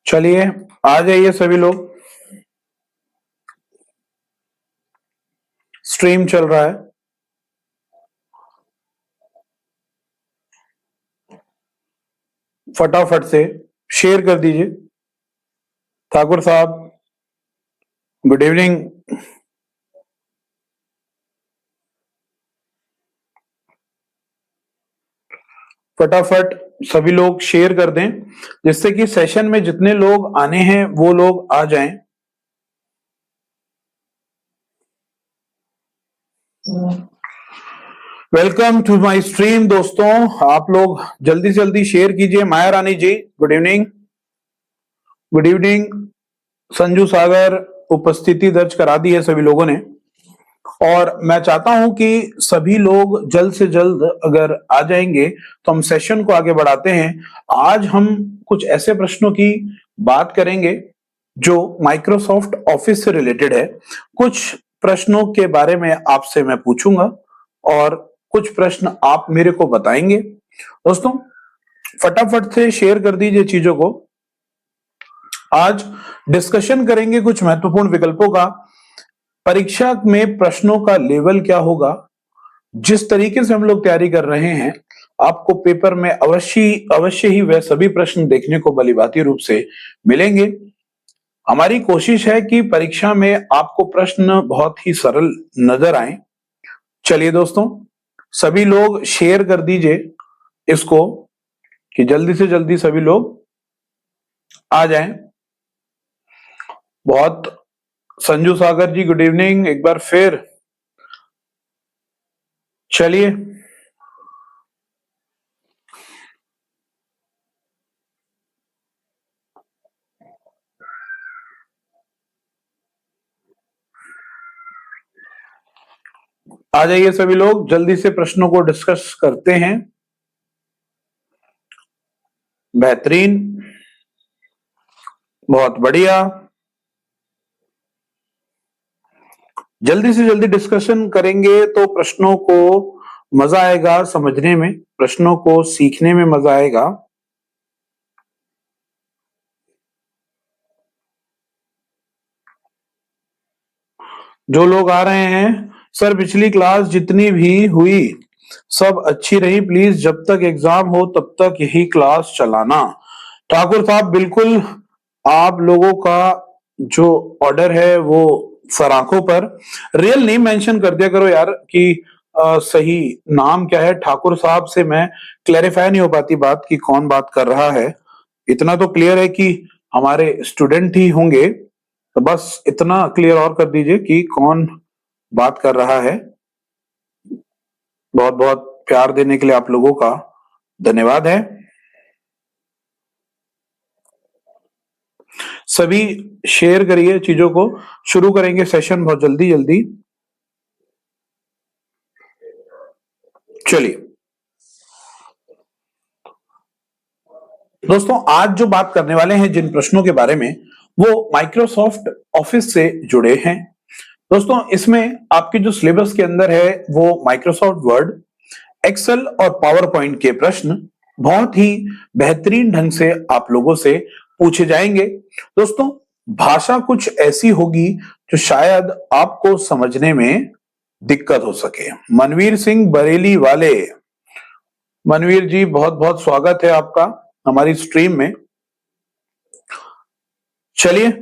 चलिए आ जाइए सभी लोग। स्ट्रीम चल रहा है। फटाफट से शेयर कर दीजिए। ठाकुर साहब गुड इवनिंग। फटाफट सभी लोग शेयर कर दें जिससे कि सेशन में जितने लोग आने हैं वो लोग आ जाएं। वेलकम टू माय स्ट्रीम दोस्तों, आप लोग जल्दी से जल्दी शेयर कीजिए। Maya Rani ji good evening. Good evening. Sanju Sagar उपस्थिति दर्ज करा दी है सभी लोगों ने और मैं चाहता हूं कि सभी लोग जल्द से जल्द अगर आ जाएंगे तो हम सेशन को आगे बढ़ाते हैं। आज हम कुछ ऐसे प्रश्नों की बात करेंगे जो माइक्रोसॉफ्ट ऑफिस से रिलेटेड है। कुछ प्रश्नों के बारे में आपसे मैं पूछूंगा और कुछ प्रश्न आप मेरे को बताएंगे। दोस्तों फटाफट से शेयर कर दीजिए चीजों को। आज डिस्कशन करेंगे कुछ महत्वपूर्ण विकल्पों का। परीक्षा में प्रश्नों का लेवल क्या होगा, जिस तरीके से हम लोग तैयारी कर रहे हैं आपको पेपर में अवश्य अवश्य ही वह सभी प्रश्न देखने को भलीभांति रूप से मिलेंगे। हमारी कोशिश है कि परीक्षा में आपको प्रश्न बहुत ही सरल नजर आए। चलिए दोस्तों सभी लोग शेयर कर दीजिए इसको कि जल्दी से जल्दी सभी लोग आ जाएं। बहुत संजू सागर जी गुड इवनिंग एक बार फिर। चलिए आ जाइए सभी लोग, जल्दी से प्रश्नों को डिस्कस करते हैं। बेहतरीन, बहुत बढ़िया। जल्दी से जल्दी डिस्कशन करेंगे तो प्रश्नों को मजा आएगा समझने में, प्रश्नों को सीखने में मजा आएगा। जो लोग आ रहे हैं, सर पिछली क्लास जितनी भी हुई सब अच्छी रही, प्लीज जब तक एग्जाम हो तब तक यही क्लास चलाना। ठाकुर साहब बिल्कुल, आप लोगों का जो ऑर्डर है वो सराखों पर। रियल नेम मेंशन कर दिया करो यार कि सही नाम क्या है। ठाकुर साहब से मैं क्लैरिफाई नहीं हो पाती बात कि कौन बात कर रहा है। इतना तो क्लियर है कि हमारे स्टूडेंट ही होंगे, तो बस इतना क्लियर और कर दीजिए कि कौन बात कर रहा है। बहुत बहुत प्यार देने के लिए आप लोगों का धन्यवाद है। सभी शेयर करिए चीजों को, शुरू करेंगे सेशन बहुत जल्दी जल्दी। चलिए दोस्तों आज जो बात करने वाले हैं जिन प्रश्नों के बारे में वो माइक्रोसॉफ्ट ऑफिस से जुड़े हैं। दोस्तों इसमें आपके जो सिलेबस के अंदर है वो माइक्रोसॉफ्ट वर्ड, एक्सेल और पावर पॉइंट के प्रश्न बहुत ही बेहतरीन ढंग से आप लोगों से पूछे जाएंगे। दोस्तों भाषा कुछ ऐसी होगी जो शायद आपको समझने में दिक्कत हो सके। मनवीर सिंह बरेली वाले, मनवीर जी बहुत बहुत स्वागत है आपका हमारी स्ट्रीम में। चलिए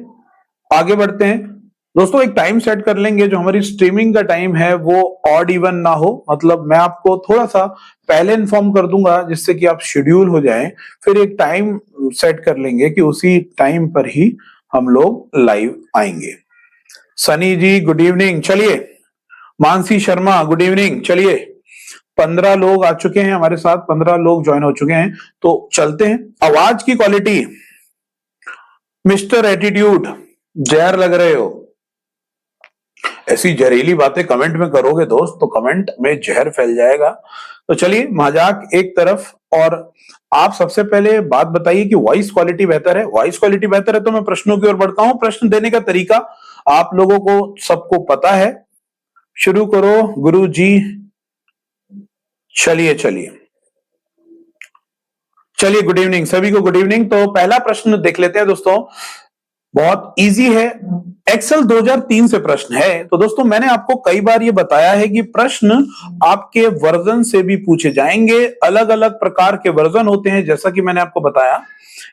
आगे बढ़ते हैं। दोस्तों एक टाइम सेट कर लेंगे, जो हमारी स्ट्रीमिंग का टाइम है वो ऑड इवन ना हो, मतलब मैं आपको थोड़ा सा पहले इन्फॉर्म कर दूंगा जिससे कि आप शेड्यूल हो जाएं। फिर एक टाइम सेट कर लेंगे कि उसी टाइम पर ही हम लोग लाइव आएंगे। सनी जी गुड इवनिंग। चलिए मानसी शर्मा गुड इवनिंग। चलिए 15 लोग आ चुके हैं हमारे साथ, 15 लोग ज्वाइन हो चुके हैं, तो चलते हैं। आवाज की क्वालिटी, मिस्टर एटीट्यूड जहर लग रहे हो। ऐसी जहरीली बातें कमेंट में करोगे दोस्त तो कमेंट में जहर फैल जाएगा। तो चलिए मजाक एक तरफ, और आप सबसे पहले बात बताइए कि वॉइस क्वालिटी बेहतर है। वॉइस क्वालिटी बेहतर है तो मैं प्रश्नों की ओर बढ़ता हूं। प्रश्न देने का तरीका आप लोगों को सबको पता है। शुरू करो गुरु जी। चलिए चलिए चलिए, गुड इवनिंग सभी को, गुड इवनिंग। तो पहला प्रश्न देख लेते हैं दोस्तों, बहुत इजी है। एक्सेल 2003 से प्रश्न है। तो दोस्तों मैंने आपको कई बार ये बताया है कि प्रश्न आपके वर्जन से भी पूछे जाएंगे। अलग अलग प्रकार के वर्जन होते हैं, जैसा कि मैंने आपको बताया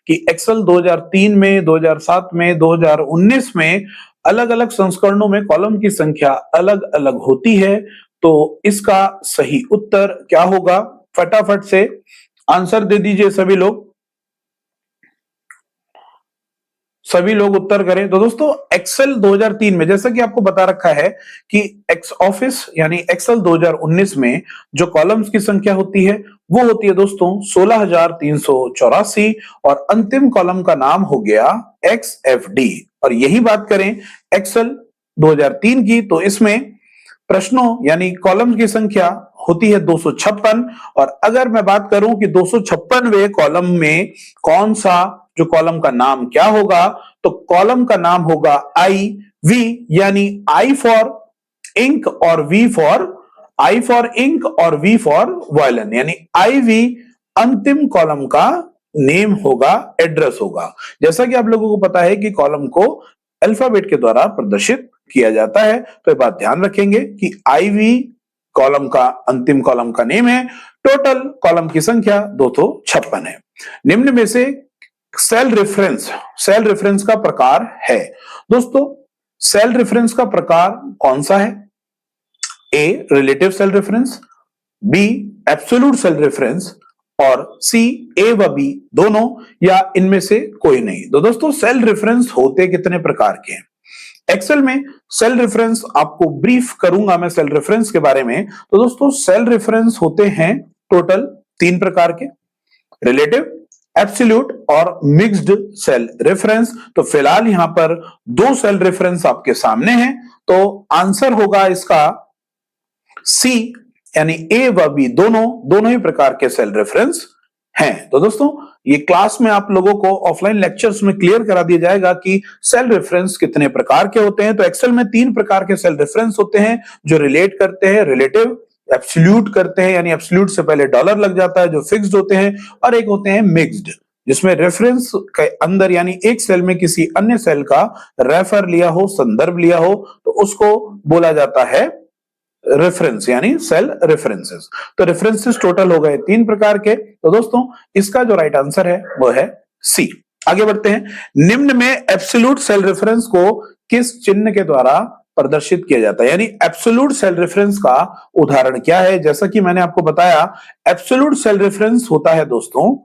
कि एक्सेल 2003 में, 2007 में, 2019 में अलग अलग संस्करणों में कॉलम की संख्या अलग अलग होती है। तो इसका सही उत्तर क्या होगा, फटाफट से आंसर दे दीजिए सभी लोग। सभी लोग उत्तर करें। तो दोस्तों एक्सेल 2003 में, जैसा कि आपको बता रखा है कि एक्स ऑफिस यानी एक्सेल 2019 में जो कॉलम्स की संख्या होती है वो होती है दोस्तों 16,384 और अंतिम कॉलम का नाम हो गया XFD। और यही बात करें एक्सेल 2003 की, तो इसमें प्रश्नों यानी कॉलम की संख्या होती है 256। और अगर मैं बात करूं कि 256वें कॉलम में कौन सा जो कॉलम का नाम क्या होगा, तो कॉलम का नाम होगा IV, यानी I फॉर इंक और V फॉर वायलिन, यानी IV अंतिम कॉलम का नेम होगा, एड्रेस होगा। जैसा कि आप लोगों को पता है कि कॉलम को अल्फाबेट के द्वारा प्रदर्शित किया जाता है, तो ये बात ध्यान रखेंगे कि IV कॉलम का अंतिम कॉलम का नेम है। टोटल कॉलम की संख्या 256 है। निम्न में से सेल रेफरेंस का प्रकार है। दोस्तों सेल रेफरेंस का प्रकार कौन सा है? A relative cell reference, B absolute cell reference और C A व B दोनों, या इनमें से कोई नहीं। तो दोस्तों सेल रेफरेंस होते कितने प्रकार के हैं? एक्सेल में सेल रेफरेंस आपको ब्रीफ करूंगा मैं सेल रेफरेंस के बारे में। तो दोस्तों सेल रेफरेंस होते हैं टोटल 3 प्रकार के, रिलेटिव, एब्सोल्यूट और मिक्स्ड सेल रेफरेंस। तो फिलहाल यहां पर 2 सेल रेफरेंस आपके सामने हैं, तो आंसर होगा इसका C, यानी A व B दोनों ही प्रकार के सेल रेफरेंस हैं। तो दोस्तों ये क्लास में आप लोगों को ऑफलाइन लेक्चर्स में क्लियर करा दिया जाएगा कि सेल रेफरेंस कितने प्रकार के होते हैं। तो एक्सेल में 3 प्रकार के सेल रेफरेंस होते हैं, जो रिलेट करते हैं, रिलेटिव, एब्सोल्यूट करते हैं यानी एब्सोल्यूट से पहले डॉलर लग जाता है, जो फिक्स्ड होते हैं, और एक होते हैं मिक्स्ड, जिसमें रेफरेंस के अंदर यानी एक सेल में किसी अन्य सेल का रेफर लिया हो, संदर्भ लिया हो, तो उसको बोला जाता है रेफरेंस यानी सेल रेफरेंसेस। तो रेफरेंसेस टोटल हो गए 3 प्रकार के। तो दोस्तों इसका जो राइट आंसर है वो है C। आगे बढ़ते हैं। निम्न में एब्सोल्यूट सेल रेफरेंस को किस चिन्ह के द्वारा प्रदर्शित किया जाता है, यानी एब्सोल्यूट सेल रेफरेंस का उदाहरण क्या है? जैसा कि मैंने आपको बताया, एब्सोल्यूट सेल रेफरेंस होता है दोस्तों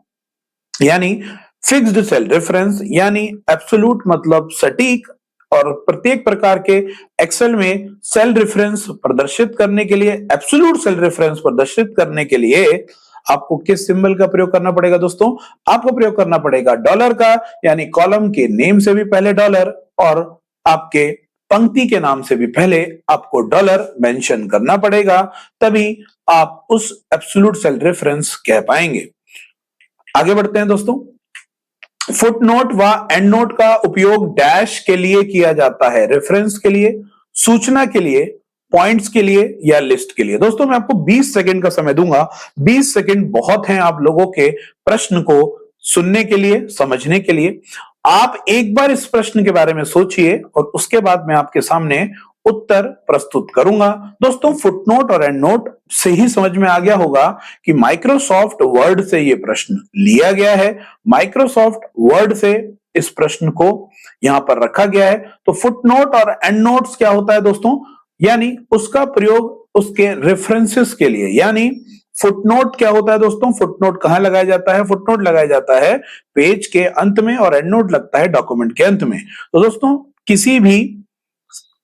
यानी फिक्स्ड सेल रेफरेंस, यानी एब्सोल्यूट मतलब सटीक। और प्रत्येक प्रकार के एक्सेल में सेल रेफरेंस प्रदर्शित करने के लिए, एब्सोल्यूट सेल रेफरेंस प्रदर्शित करने के लिए आपको किस सिंबल का प्रयोग करना पड़ेगा दोस्तों? आपको प्रयोग करना पड़ेगा डॉलर का, यानी कॉलम के नेम से भी पहले डॉलर और आपके पंक्ति के नाम से भी पहले आपको डॉलर मेंशन करना पड़ेगा, तभी आप उस एब्सोल्यूट सेल रेफरेंस कह पाएंगे। आगे बढ़ते हैं दोस्तों। फुटनोट व एंड नोट का उपयोग डैश के लिए किया जाता है, रेफरेंस के लिए, सूचना के लिए, पॉइंट्स के लिए या लिस्ट के लिए। दोस्तों मैं आपको 20 सेकंड का समय दूंगा। 20 सेकंड बहुत हैं आप लोगों के प्रश्न को सुनने के लिए, समझने के लिए। आप एक बार इस प्रश्न के बारे में सोचिए और उसके बाद मैं आपके सामने उत्तर प्रस्तुत करूंगा। दोस्तों फुटनोट और एंड नोट से ही समझ में आ गया होगा कि माइक्रोसॉफ्ट वर्ड से यह प्रश्न लिया गया है। माइक्रोसॉफ्ट वर्ड से इस प्रश्न को यहां पर रखा गया है। तो फुटनोट और एंड नोट्स क्या होता है दोस्तों? यानी उसका प्रयोग उसके रेफरेंसेस के लिए, यानी फुटनोट क्या होता है दोस्तों? फुटनोट कहां लगाया जाता है? फुटनोट लगाया जाता है पेज के अंत में और एंड नोट लगता है डॉक्यूमेंट के अंत में। तो दोस्तों किसी भी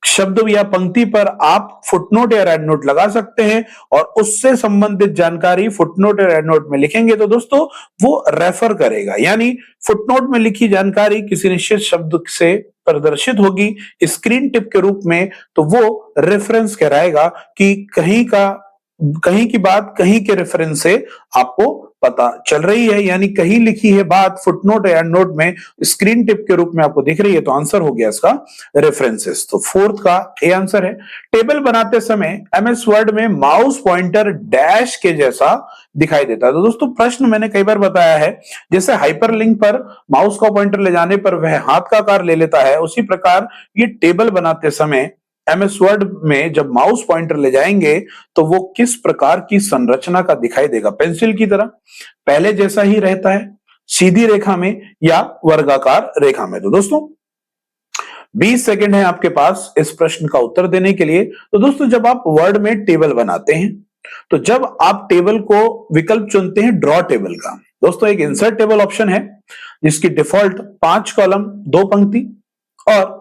शब्द या पंक्ति पर आप फुटनोट या एंड नोट लगा सकते हैं और उससे संबंधित जानकारी फुटनोट या एंड नोट में लिखेंगे तो दोस्तों वो रेफर करेगा, यानी फुटनोट में लिखी जानकारी किसी निश्चित शब्द से प्रदर्शित होगी स्क्रीन टिप के रूप में, तो वो रेफरेंस कहलाएगा कि कहीं की बात कहीं के रेफरेंस से आपको पता चल रही है, यानी कहीं लिखी है बात फुटनोट या नोट में स्क्रीन टिप के रूप में आपको दिख रही है, तो आंसर हो गया इसका रेफरेंसेस। तो फोर्थ का ए आंसर है। टेबल बनाते समय एमएस वर्ड में माउस पॉइंटर डैश के जैसा दिखाई देता है। तो दोस्तों प्रश्न मैंने कई बार बताया है, जैसे हाइपरलिंक पर माउस का पॉइंटर ले जाने पर वह हाथ का आकार ले लेता है, उसी प्रकार ये टेबल बनाते समय एमएस वर्ड में जब माउस पॉइंटर ले जाएंगे तो वो किस प्रकार की संरचना का दिखाई देगा। पेंसिल की तरह पहले जैसा ही रहता है, सीधी रेखा में या वर्गाकार रेखा में। तो दोस्तों 20 सेकंड है आपके पास इस प्रश्न का उत्तर देने के लिए। तो दोस्तों जब आप वर्ड में टेबल बनाते हैं, तो जब आप टेबल को विकल्प चुनते हैं ड्रॉ टेबल का, दोस्तों एक इंसर्ट टेबल ऑप्शन है जिसकी डिफॉल्ट 5 कॉलम 2 पंक्ति और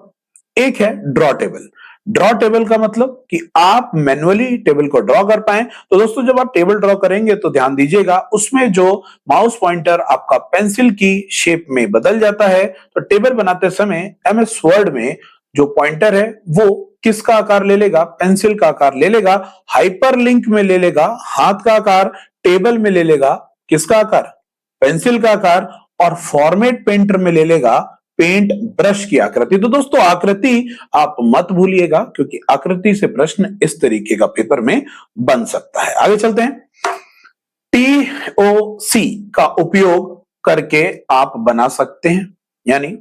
एक है ड्रॉ टेबल। ड्रॉ टेबल का मतलब कि आप मैन्युअली टेबल को ड्रॉ कर पाए। तो दोस्तों जब आप टेबल ड्रॉ करेंगे तो ध्यान दीजिएगा, उसमें जो माउस पॉइंटर आपका पेंसिल की शेप में बदल जाता है। तो टेबल बनाते समय एमएस वर्ड में जो पॉइंटर है वो किसका आकार ले लेगा, पेंसिल का आकार ले लेगा, हाइपरलिंक में ले लेगा हाथ का आकार, टेबल में ले लेगा किसका आकार, पेंसिल का आकार, और फॉर्मेट पेंटर में ले लेगा पेंट ब्रश की आकृति। तो दोस्तों आकृति आप मत भूलिएगा, क्योंकि आकृति से प्रश्न इस तरीके का पेपर में बन सकता है। आगे चलते हैं। टीओसी का उपयोग करके आप बना सकते हैं, यानी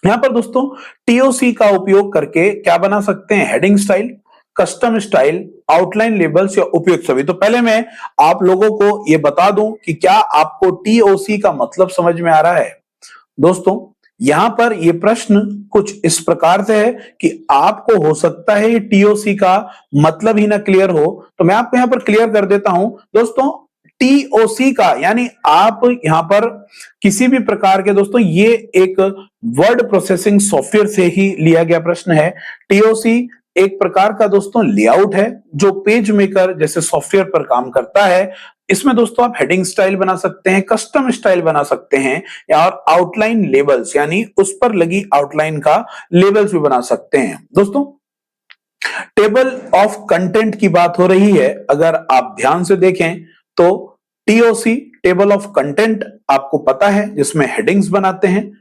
यहां पर दोस्तों टीओसी का उपयोग करके क्या बना सकते हैं, heading style, custom style, outline labels या उपयुक्त छवि। तो पहले मैं आप लोगों को यह बता दूं कि क्या आपको टीओसी का मतलब समझ में आ रहा है। दोस्तों यहां पर यह प्रश्न कुछ इस प्रकार से है कि आपको हो सकता है ये टीओसी का मतलब ही ना क्लियर हो, तो मैं आपको यहां पर क्लियर कर देता हूं। दोस्तों टीओसी का यानी आप यहां पर किसी भी प्रकार के, दोस्तों ये एक वर्ड प्रोसेसिंग सॉफ्टवेयर से ही लिया गया प्रश्न है। टीओसी एक प्रकार का दोस्तों लेआउट है जो पेज मेकर जैसे सॉफ्टवेयर पर काम करता है। इसमें दोस्तों आप हेडिंग स्टाइल बना सकते हैं, कस्टम स्टाइल बना सकते हैं, और आउटलाइन लेबल्स यानी उस पर लगी आउटलाइन का लेबल्स भी बना सकते हैं। दोस्तों टेबल ऑफ कंटेंट की बात हो रही है, अगर आप ध्यान से देखें तो टीओसी टेबल ऑफ कंटेंट आपको पता है, जिसमें हेडिंग्स बनाते हैं,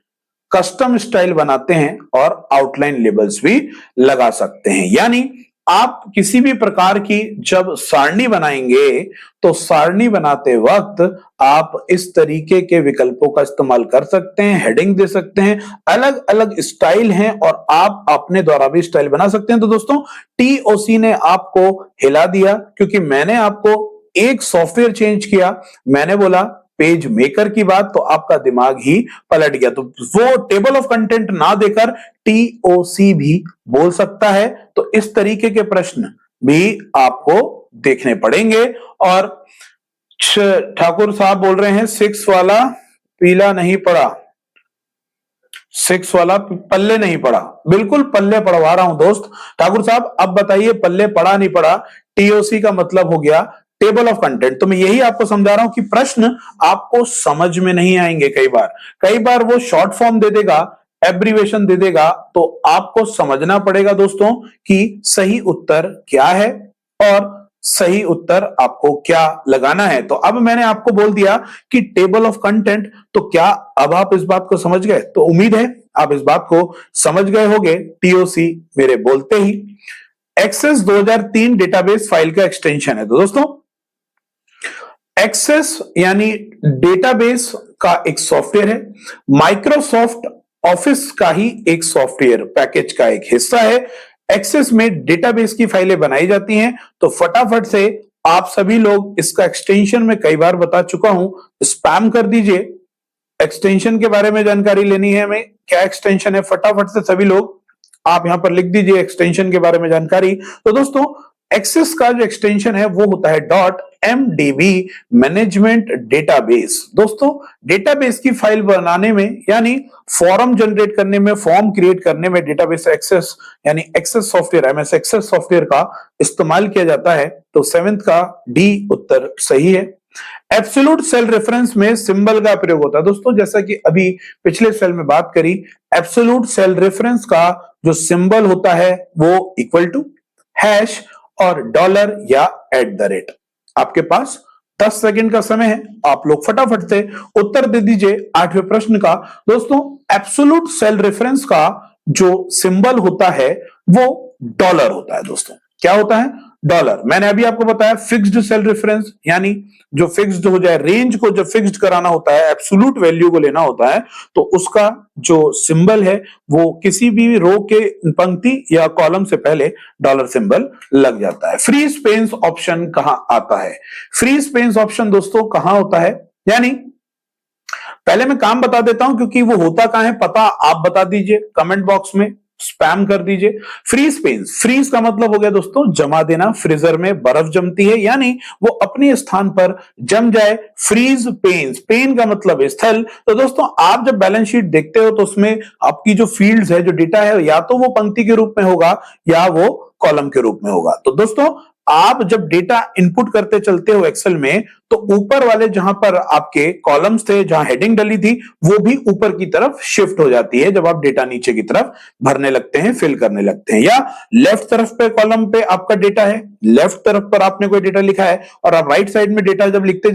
कस्टम स्टाइल बनाते हैं और आउटलाइन लेबल्स भी लगा सकते हैं। यानी आप किसी भी प्रकार की जब सारणी बनाएंगे तो सारणी बनाते वक्त आप इस तरीके के विकल्पों का इस्तेमाल कर सकते हैं, हेडिंग दे सकते हैं, अलग अलग स्टाइल हैं और आप अपने द्वारा भी स्टाइल बना सकते हैं। तो दोस्तों टीओसी ने आपको हिला दिया, क्योंकि मैंने आपको एक सॉफ्टवेयर चेंज किया, मैंने बोला पेज मेकर की बात, तो आपका दिमाग ही पलट गया। तो वो टेबल ऑफ कंटेंट ना देकर टीओसी भी बोल सकता है। तो इस तरीके के प्रश्न भी आपको देखने पड़ेंगे। और ठाकुर साहब बोल रहे हैं 6 वाला पीला नहीं पड़ा, 6 वाला पल्ले नहीं पड़ा। बिल्कुल पल्ले पढ़वा रहा हूं दोस्त। ठाकुर साहब अब बताइए पल्ले पड़ा नहीं पड़ा। टीओसी का मतलब हो गया टेबल ऑफ कंटेंट। तो मैं यही आपको समझा रहा हूं कि प्रश्न आपको समझ में नहीं आएंगे। कई बार वो शॉर्ट फॉर्म दे देगा, एब्रीवेशन दे देगा, तो आपको समझना पड़ेगा दोस्तों कि सही उत्तर क्या है और सही उत्तर आपको क्या लगाना है। तो अब मैंने आपको बोल दिया कि टेबल ऑफ कंटेंट, तो क्या अब आप इस बात को समझ गए? तो उम्मीद है आप इस बात को समझ गए होंगे। टीओसी मेरे बोलते ही एक्सेस 2003 डेटाबेस फाइल का एक्सटेंशन है। तो दोस्तों एक्सेस यानी डेटाबेस का एक सॉफ्टवेयर है, माइक्रोसॉफ्ट ऑफिस का ही एक सॉफ्टवेयर पैकेज का एक हिस्सा है। एक्सेस में डेटाबेस की फाइलें बनाई जाती हैं। तो फटाफट से आप सभी लोग इसका एक्सटेंशन में कई बार बता चुका हूं, स्पैम कर दीजिए। एक्सटेंशन के बारे में जानकारी लेनी है हमें, क्या एक्सटेंशन है, फटाफट से सभी लोग आप यहां पर लिख दीजिए एक्सटेंशन के बारे में जानकारी। तो दोस्तों एक्सेस का जो एक्सटेंशन है वो होता है .mdb मैनेजमेंट डेटाबेस। दोस्तों डेटाबेस की फाइल बनाने में यानी फॉर्म जनरेट करने में, फॉर्म क्रिएट करने में डेटाबेस एक्सेस यानी Access software, MS Access software का इस्तेमाल किया जाता है। तो 7th का डी उत्तर सही है। एब्सोल्यूट सेल रेफरेंस में सिंबल का प्रयोग होता है। दोस्तों जैसा कि अभी पिछले सेल में बात करी, एब्सोल्यूट सेल रेफरेंस का जो सिंबल होता है वो इक्वल टू हैश और डॉलर या @ आपके पास 10 सेकंड का समय है, आप लोग फटाफट से उत्तर दे दीजिए 8वें प्रश्न का। दोस्तों एब्सोल्यूट सेल रेफरेंस का जो सिंबल होता है वो डॉलर होता है। दोस्तों क्या होता है? डॉलर। मैंने अभी आपको बताया फिक्स्ड सेल रेफरेंस, यानी जो फिक्स्ड हो जाए, रेंज को जब फिक्स्ड कराना होता है, एब्सोल्यूट वैल्यू को लेना होता है, तो उसका जो सिंबल है वो किसी भी रो के पंक्ति या कॉलम से पहले डॉलर सिंबल लग जाता है। फ्री स्पेस ऑप्शन कहां आता है? फ्री स्पेस ऑप्शन दोस्तों कहां होता है, यानी पहले मैं काम बता देता हूं, क्योंकि वो होता कहां है पता आप बता दीजिए, कमेंट बॉक्स में स्पैम कर दीजिए। फ्रीज पेन्स, फ्रीज का मतलब हो गया दोस्तों जमा देना, फ्रीजर में बर्फ जमती है यानी वो अपने स्थान पर जम जाए। फ्रीज पेन्स, पेन का मतलब है स्थल। तो दोस्तों आप जब बैलेंस शीट देखते हो तो उसमें आपकी जो फील्ड्स है, जो डेटा है, या तो वो पंक्ति के रूप में होगा या वो कॉलम के रूप में होगा। तो दोस्तों आप जब डेटा इनपुट करते चलते हो एक्सेल में, तो ऊपर वाले जहां पर आपके कॉलम्स थे, जहां हेडिंग डली थी, वो भी ऊपर की तरफ शिफ्ट हो जाती है जब आप डेटा नीचे की तरफ भरने लगते हैं, फिल करने लगते हैं। या लेफ्ट तरफ पे कॉलम पे आपका डेटा है, लेफ्ट तरफ पर आपने कोई डेटा लिखा है और आप राइट साइड में डेटा जब लिखते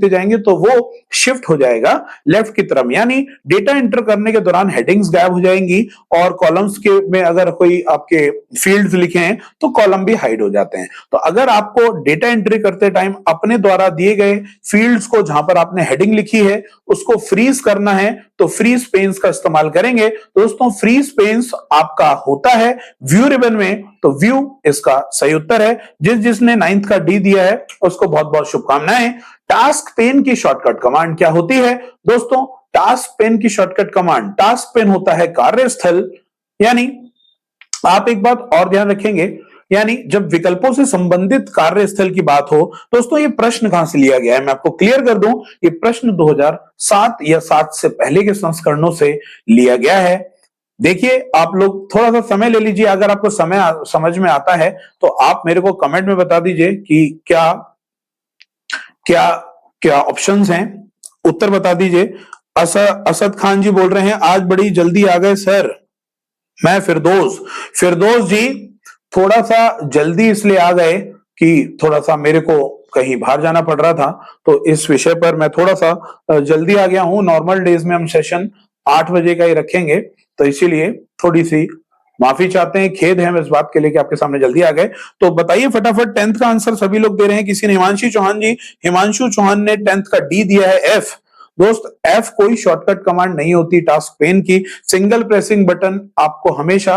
जाएंगे तो वो शिफ्ट हो जाएगा लेफ्ट की तरफ, यानी डेटा एंटर करने के दौरान हेडिंग्स गायब हो जाएंगी और कॉलम्स के में अगर कोई आपके फील्ड्स लिखे हैं तो कॉलम भी हाइड हो जाते हैं। तो अगर आपको डेटा एंट्री करते टाइम अपने द्वारा दिए गए फील्ड्स को, जहां पर आपने हेडिंग लिखी है, उसको फ्रीज करना है तो फ्रीज पेन्स का इस्तेमाल करेंगे। दोस्तों फ्रीज पेन्स आपका होता है व्यू रिबन में, तो व्यू इसका सही उत्तर है। जिसने 9th का डी दिया है उसको बहुत बहुत शुभकामनाएं। टास्क पेन की शॉर्टकट कमांड क्या होती है? दोस्तों टास्क पेन की शॉर्टकट कमांड, टास्क पेन होता है कार्यस्थल, यानी आप एक बात और ध्यान रखेंगे, यानी जब विकल्पों से संबंधित कार्यस्थल की बात हो, दोस्तों ये प्रश्न कहां से लिया गया है मैं आपको क्लियर कर दूं, ये प्रश्न 2007 या 7 से पहले के संस्करणों से लिया गया है। देखिए आप लोग थोड़ा सा समय ले लीजिए, अगर आपको समय समझ में आता है तो आप मेरे को कमेंट में बता दीजिए कि क्या क्या क्या ऑप्शंस हैं, उत्तर बता दीजिए। असद खान जी बोल रहे हैं आज बड़ी जल्दी आ गए सर। मैं फिरदौस जी थोड़ा सा जल्दी इसलिए आ गए कि थोड़ा सा मेरे को कहीं बाहर जाना पड़ रहा था, तो इस विषय पर मैं थोड़ा सा जल्दी आ गया हूं। नॉर्मल डेज में हम सेशन 8 बजे का ही रखेंगे, तो इसीलिए थोड़ी सी माफी चाहते हैं, खेद है इस बात के लिए कि आपके सामने जल्दी आ गए। तो बताइए फटाफट, 10th का आंसर सभी लोग दे रहे हैं। किसी ने हिमांशु चौहान ने 10th का डी दिया है एफ। दोस्त एफ कोई शॉर्टकट कमांड नहीं होती टास्क पेन की, सिंगल प्रेसिंग बटन आपको हमेशा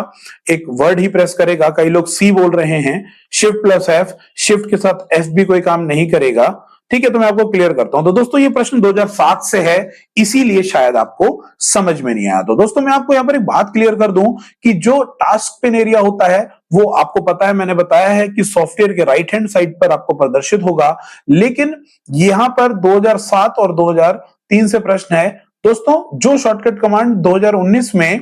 एक वर्ड ही प्रेस करेगा। कई लोग सी बोल रहे हैं, शिफ्ट प्लस एफ, शिफ्ट के साथ एफ भी कोई काम नहीं करेगा। ठीक है, तो मैं आपको क्लियर करता हूं। तो दोस्तों ये प्रश्न 2007 से है, इसीलिए शायद आपको समझ में नहीं आया। तो दोस्तों मैं आपको यहां पर एक बात क्लियर कर दूं कि जो टास्क पेन एरिया होता है वो आपको पता है, मैंने बताया है कि सॉफ्टवेयर के राइट हैंड साइड पर आपको प्रदर्शित होगा। लेकिन यहां पर 2007 और 2003 से प्रश्न है दोस्तों, जो शॉर्टकट कमांड 2019 में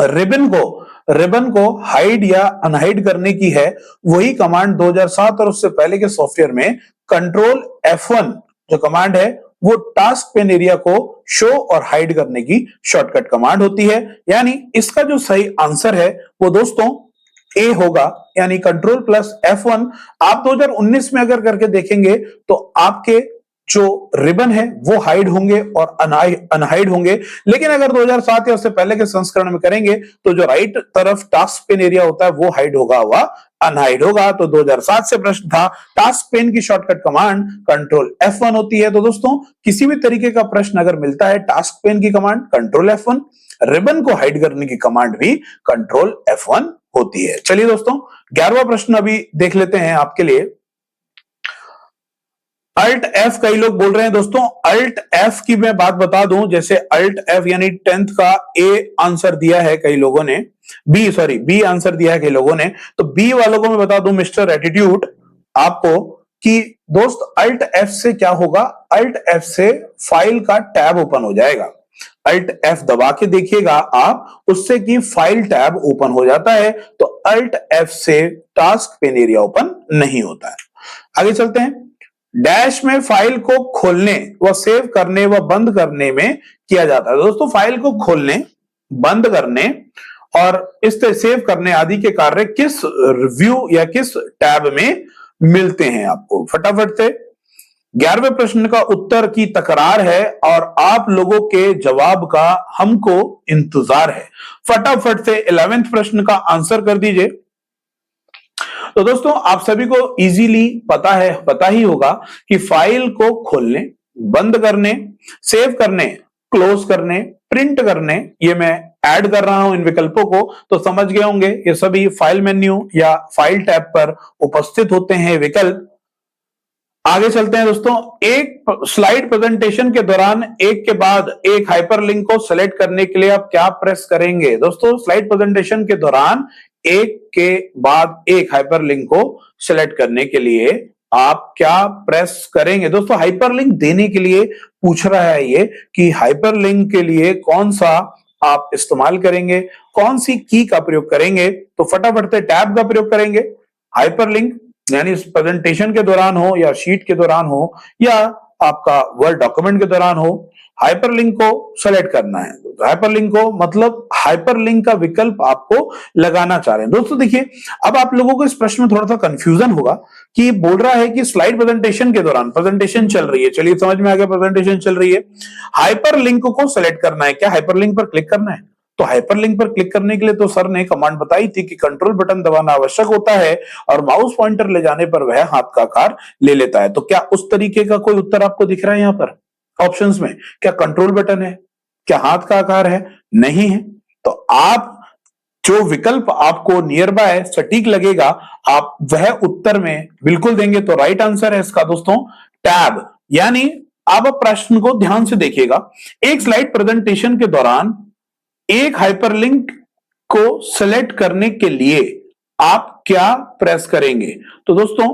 रिबन को हाइड या अनहाइड करने की है, वही कमांड 2007 और उससे पहले के सॉफ्टवेयर में कंट्रोल F1 जो कमांड है वो टास्क पेन एरिया को शो और हाइड करने की शॉर्टकट कमांड होती है। यानी इसका जो सही आंसर है वो दोस्तों ए होगा, यानी कंट्रोल प्लस F1। आप 2019 में अगर करके देखेंगे तो आपके जो रिबन है वो हाइड होंगे और अनहाइड होंगे। लेकिन अगर 2007 या उससे पहले के संस्करण में करेंगे तो जो राइट तरफ टास्क पेन एरिया होता है वो हाइड होगा, वह अनहाइड होगा। तो 2007 से प्रश्न था, टास्क पेन की शॉर्टकट कमांड कंट्रोल F1 होती है। तो दोस्तों किसी भी तरीके का प्रश्न अगर मिलता है, टास्क पेन की कमांड कंट्रोल F1, रिबन को हाइड करने की कमांड भी कंट्रोल F1 होती है। चलिए दोस्तों 11वां प्रश्न अभी देख लेते हैं आपके लिए। अल्ट F कई लोग बोल रहे हैं दोस्तों, अल्ट F की मैं बात बता दूं, जैसे अल्ट F यानी 10th का ए आंसर दिया है कई लोगों ने, बी आंसर दिया है कई लोगों ने। तो बी वालों को मैं बता दूं मिस्टर एटीट्यूड आपको कि दोस्त अल्ट F से क्या होगा, अल्ट F से फाइल का टैब ओपन हो जाएगा। अल्ट F दबा के देखिएगा आप, उससे कि फाइल टैब ओपन हो जाता है। तो अल्ट F से टास्क पेन एरिया ओपन नहीं होता है। आगे चलते हैं। डैश में फाइल को खोलने व सेव करने व बंद करने में किया जाता है। दोस्तों फाइल को खोलने, बंद करने और इस तरह सेव करने आदि के कार्य किस रिव्यू या किस टैब में मिलते हैं आपको? फटाफट से 11वें प्रश्न का उत्तर की तकरार है और आप लोगों के जवाब का हमको इंतजार है। फटाफट से 11वें प्रश्न का आंसर कर दीजिए। तो दोस्तों आप सभी को इजीली पता ही होगा कि फाइल को खोलने, बंद करने, सेव करने, क्लोज करने, प्रिंट करने, ये मैं ऐड कर रहा हूं इन विकल्पों को, तो समझ गए होंगे ये सभी फाइल मेन्यू या फाइल टैब पर उपस्थित होते हैं विकल्प। आगे चलते हैं दोस्तों। एक स्लाइड प्रेजेंटेशन के दौरान एक के बाद एक हाइपरलिंक को सेलेक्ट करने के लिए आप क्या प्रेस करेंगे? दोस्तों स्लाइड प्रेजेंटेशन के दौरान एक के बाद एक हाइपरलिंक को सेलेक्ट करने के लिए आप क्या प्रेस करेंगे? दोस्तों हाइपरलिंक देने के लिए पूछ रहा है ये कि हाइपरलिंक के लिए कौन सा आप इस्तेमाल करेंगे, कौन सी की का प्रयोग करेंगे? तो फटाफट से टैब का प्रयोग करेंगे। हाइपरलिंक यानी इस प्रेजेंटेशन के दौरान हो या शीट के दौरान हो या आपका वर्ड डॉक्यूमेंट के दौरान हो, हाइपरलिंक को सेलेक्ट करना है। तो हाइपरलिंक को मतलब हाइपरलिंक का विकल्प आपको लगाना चाह रहे हैं। दोस्तों देखिए, अब आप लोगों को इस प्रश्न में थोड़ा सा कंफ्यूजन होगा कि बोल रहा है कि स्लाइड प्रेजेंटेशन के दौरान प्रेजेंटेशन चल रही है, चलिए समझ में आ गया, प्रेजेंटेशन चल रही है, हाइपरलिंक को सेलेक्ट करना है, क्या हाइपरलिंक पर क्लिक करना है? तो हाइपरलिंक पर क्लिक करने के लिए तो सर ने कमांड बताई थी कि कंट्रोल बटन दबाना आवश्यक होता है और माउस पॉइंटर ले जाने पर वह हाथ का आकार ले लेता है। तो क्या उस तरीके का कोई उत्तर आपको दिख रहा है यहां पर ऑप्शंस में? क्या कंट्रोल बटन है? क्या हाथ का आकार है? नहीं है। तो आप जो विकल्प आपको नियर बाय सटीक लगेगा आप वह उत्तर में बिल्कुल देंगे। तो राइट आंसर है इसका दोस्तों टैब। यानी आप प्रश्न को ध्यान से देखिएगा। एक स्लाइड प्रेजेंटेशन के दौरान एक हाइपरलिंक को सेलेक्ट करने के लिए आप क्या प्रेस करेंगे? तो दोस्तों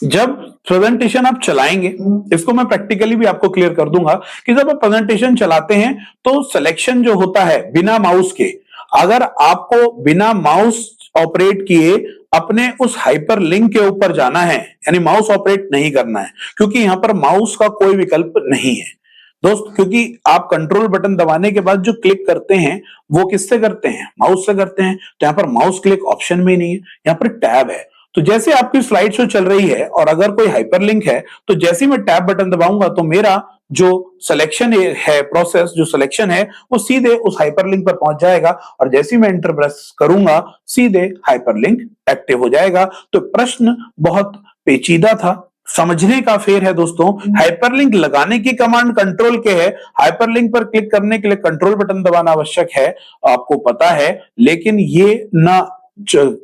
जब प्रेजेंटेशन आप चलाएंगे, इसको मैं प्रैक्टिकली भी आपको क्लियर कर दूंगा कि जब आप प्रेजेंटेशन चलाते हैं तो सिलेक्शन जो होता है बिना माउस के, अगर आपको बिना माउस ऑपरेट किए अपने उस हाइपरलिंक के ऊपर जाना है, यानी माउस ऑपरेट नहीं करना है, क्योंकि यहां पर माउस का कोई विकल्प नहीं है दोस्त, क्योंकि आप कंट्रोल बटन दबाने के बाद जो क्लिक करते हैं वो किससे करते हैं? माउस से करते हैं। तो यहां पर माउस क्लिक ऑप्शन में नहीं है, यहां पर टैब है। तो जैसे आपकी स्लाइड शो चल रही है और अगर कोई हाइपरलिंक है तो जैसे मैं टैब बटन दबाऊंगा तो मेरा जो सिलेक्शन है, प्रोसेस जो सिलेक्शन है वो सीधे उस हाइपरलिंक पर पहुंच जाएगा और जैसे मैं एंटर प्रेस करूंगा सीधे हाइपरलिंक एक्टिव हो जाएगा। तो प्रश्न बहुत पेचीदा था, समझने का फेर है दोस्तों। हाइपरलिंक लगाने की कमांड कंट्रोल के है, हाइपरलिंक पर क्लिक करने के लिए कंट्रोल बटन दबाना आवश्यक है, आपको पता है, लेकिन ये ना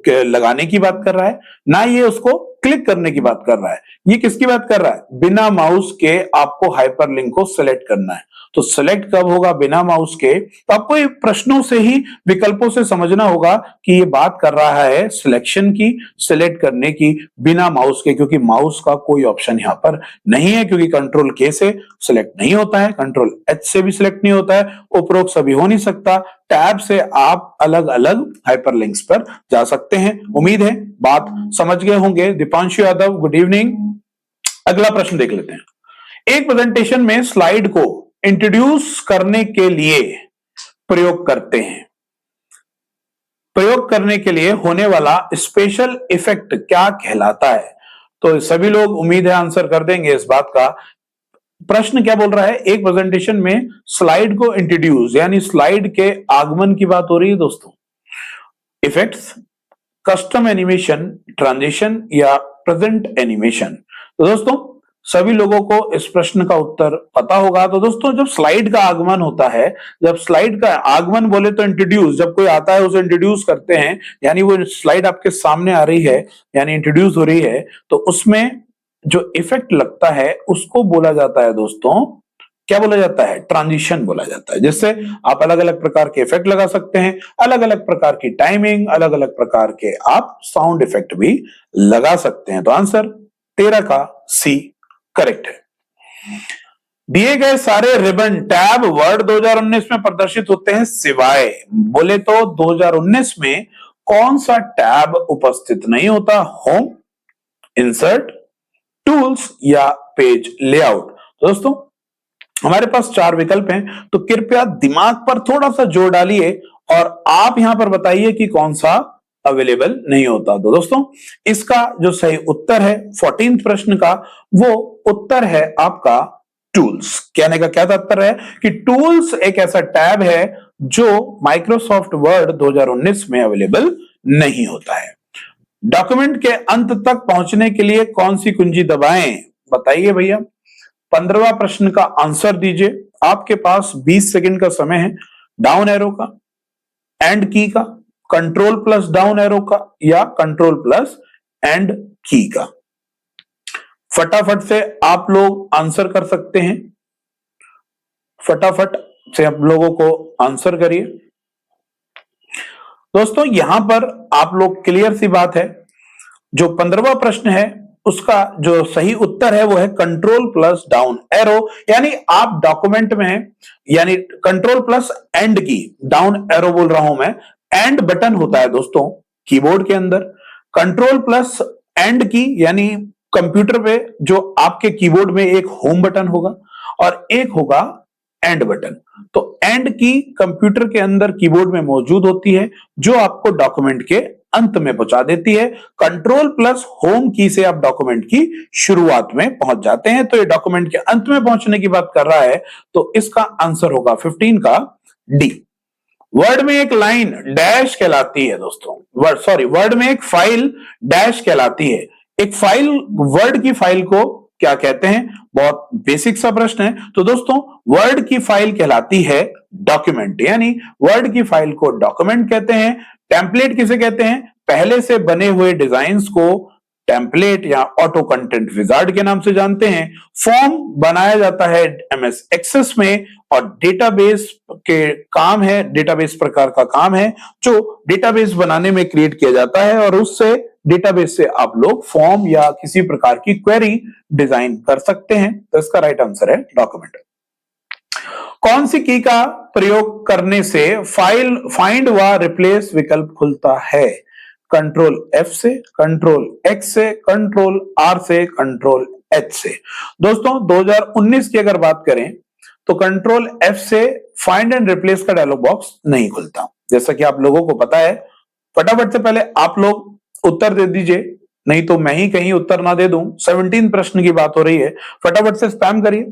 लगाने की बात कर रहा है ना ये उसको क्लिक करने की बात कर रहा है। ये किसकी बात कर रहा है? बिना माउस के आपको हाइपरलिंक को सिलेक्ट करना है। तो सिलेक्ट कब होगा? बिना माउस के। तो आपको ये प्रश्नों से ही, विकल्पों से समझना होगा कि ये बात कर रहा है सिलेक्शन की, सिलेक्ट करने की बिना माउस के, क्योंकि माउस का कोई ऑप्शन यहां पर नहीं है, क्योंकि कंट्रोल के से सिलेक्ट नहीं होता है, कंट्रोल एच से भी सिलेक्ट नहीं होता है, उपरोक्त सभी हो नहीं सकता। टैब से आप अलग अलग हाइपरलिंक्स पर जा सकते हैं। उम्मीद है बात समझ गए होंगे। Deepanshu Yadav, good evening. अगला प्रश्न देख लेते हैं। एक प्रेजेंटेशन में स्लाइड को इंट्रोड्यूस करने के लिए प्रयोग करने के लिए होने वाला स्पेशल इफेक्ट क्या कहलाता है? तो सभी लोग उम्मीद है आंसर कर देंगे इस बात का। प्रश्न क्या बोल रहा है? एक प्रेजेंटेशन में स्लाइड को इंट्रोड्यूस यानी स्लाइड के आगमन की बात हो रही है दोस्तों। इफेक्ट्स, कस्टम एनिमेशन, ट्रांजिशन या प्रेजेंट एनिमेशन। तो दोस्तों सभी लोगों को इस प्रश्न का उत्तर पता होगा। तो दोस्तों जब स्लाइड का आगमन होता है, जब स्लाइड का आगमन बोले तो इंट्रोड्यूस, जब कोई आता है उसे इंट्रोड्यूस करते हैं, यानी वो स्लाइड आपके सामने आ रही है यानी इंट्रोड्यूस हो रही है, तो उसमें जो इफेक्ट लगता है उसको बोला जाता है दोस्तों, क्या बोला जाता है? ट्रांजिशन बोला जाता है। जिससे आप अलग अलग प्रकार के इफेक्ट लगा सकते हैं, अलग अलग प्रकार की टाइमिंग, अलग अलग प्रकार के आप साउंड इफेक्ट भी लगा सकते हैं। तो आंसर 13 का सी करेक्ट है। दिए गए सारे रिबन टैब वर्ड 2019 में प्रदर्शित होते हैं सिवाय, बोले तो 2019 में कौन सा टैब उपस्थित नहीं होता? होम, इंसर्ट, टूल्स या पेज लेआउट। दोस्तों हमारे पास 4 विकल्प हैं, तो कृपया दिमाग पर थोड़ा सा जोर डालिए और आप यहां पर बताइए कि कौन सा अवेलेबल नहीं होता। तो दोस्तों इसका जो सही उत्तर है 14th प्रश्न का, वो उत्तर है आपका टूल्स। कहने का क्या तात्पर्य है कि टूल्स एक ऐसा टैब है जो माइक्रोसॉफ्ट वर्ड 2019 में अवेलेबल नहीं होता है। डॉक्यूमेंट के अंत तक पहुंचने के लिए कौन सी कुंजी दबाएं, बताइए भैया। 15वां प्रश्न का आंसर दीजिए। आपके पास 20 सेकंड का समय है। डाउन एरो का, एंड की का, कंट्रोल प्लस डाउन एरो का, या कंट्रोल प्लस एंड की का। फटाफट से आप लोग आंसर कर सकते हैं, फटाफट से आप लोगों को आंसर करिए। दोस्तों यहां पर आप लोग क्लियर सी बात है, जो 15वां प्रश्न है उसका जो सही उत्तर है वो है कंट्रोल प्लस डाउन एरो। यानी आप डॉक्यूमेंट में हैं, यानी कंट्रोल प्लस एंड की, डाउन एरो बोल रहा हूं मैं, एंड बटन होता है दोस्तों कीबोर्ड के अंदर। कंट्रोल प्लस एंड की यानी कंप्यूटर पे जो आपके कीबोर्ड में एक होम बटन होगा और एक होगा एंड बटन। तो एंड की कंप्यूटर के अंदर कीबोर्ड में मौजूद होती है, जो आपको डॉक्यूमेंट के अंत में पहुंचा देती है। कंट्रोल प्लस होम की से आप डॉक्यूमेंट की शुरुआत में पहुंच जाते हैं। तो ये डॉक्यूमेंट के अंत में पहुंचने की बात कर रहा है, तो इसका आंसर होगा 15 का डी। वर्ड में एक लाइन डैश कहलाती है दोस्तों, वर्ड में एक फाइल डैश कहलाती है। एक फाइल, वर्ड की फाइल को क्या कहते हैं, बहुत बेसिक सा प्रश्न है। तो दोस्तों वर्ड की फाइल कहलाती है डॉक्यूमेंट, यानी वर्ड की फाइल को डॉक्यूमेंट कहते हैं। टेम्पलेट किसे कहते हैं, पहले से बने हुए डिजाइन्स को टेम्पलेट या ऑटो कंटेंट विजार्ड के नाम से जानते हैं। फॉर्म बनाया जाता है एमएस एक्सेस में, और डेटाबेस के काम है, डेटाबेस प्रकार का काम है जो डेटाबेस बनाने में क्रिएट किया जाता है, और उससे डेटाबेस से आप लोग फॉर्म या किसी प्रकार की क्वेरी डिजाइन कर सकते हैं। तो इसका राइट आंसर है डॉक्यूमेंट। कौन सी की का प्रयोग करने से फाइल फाइंड व रिप्लेस विकल्प खुलता है, कंट्रोल F से, कंट्रोल X से, कंट्रोल R से, कंट्रोल H से। दोस्तों 2019 की अगर बात करें तो कंट्रोल F से फाइंड एंड रिप्लेस का डायलॉग बॉक्स नहीं खुलता, जैसा कि आप लोगों को पता है। फटाफट से पहले आप लोग उत्तर दे दीजिए, नहीं तो मैं ही कहीं उत्तर ना दे दूं। 17 प्रश्न की बात हो रही है, फटाफट से स्पैम करिए।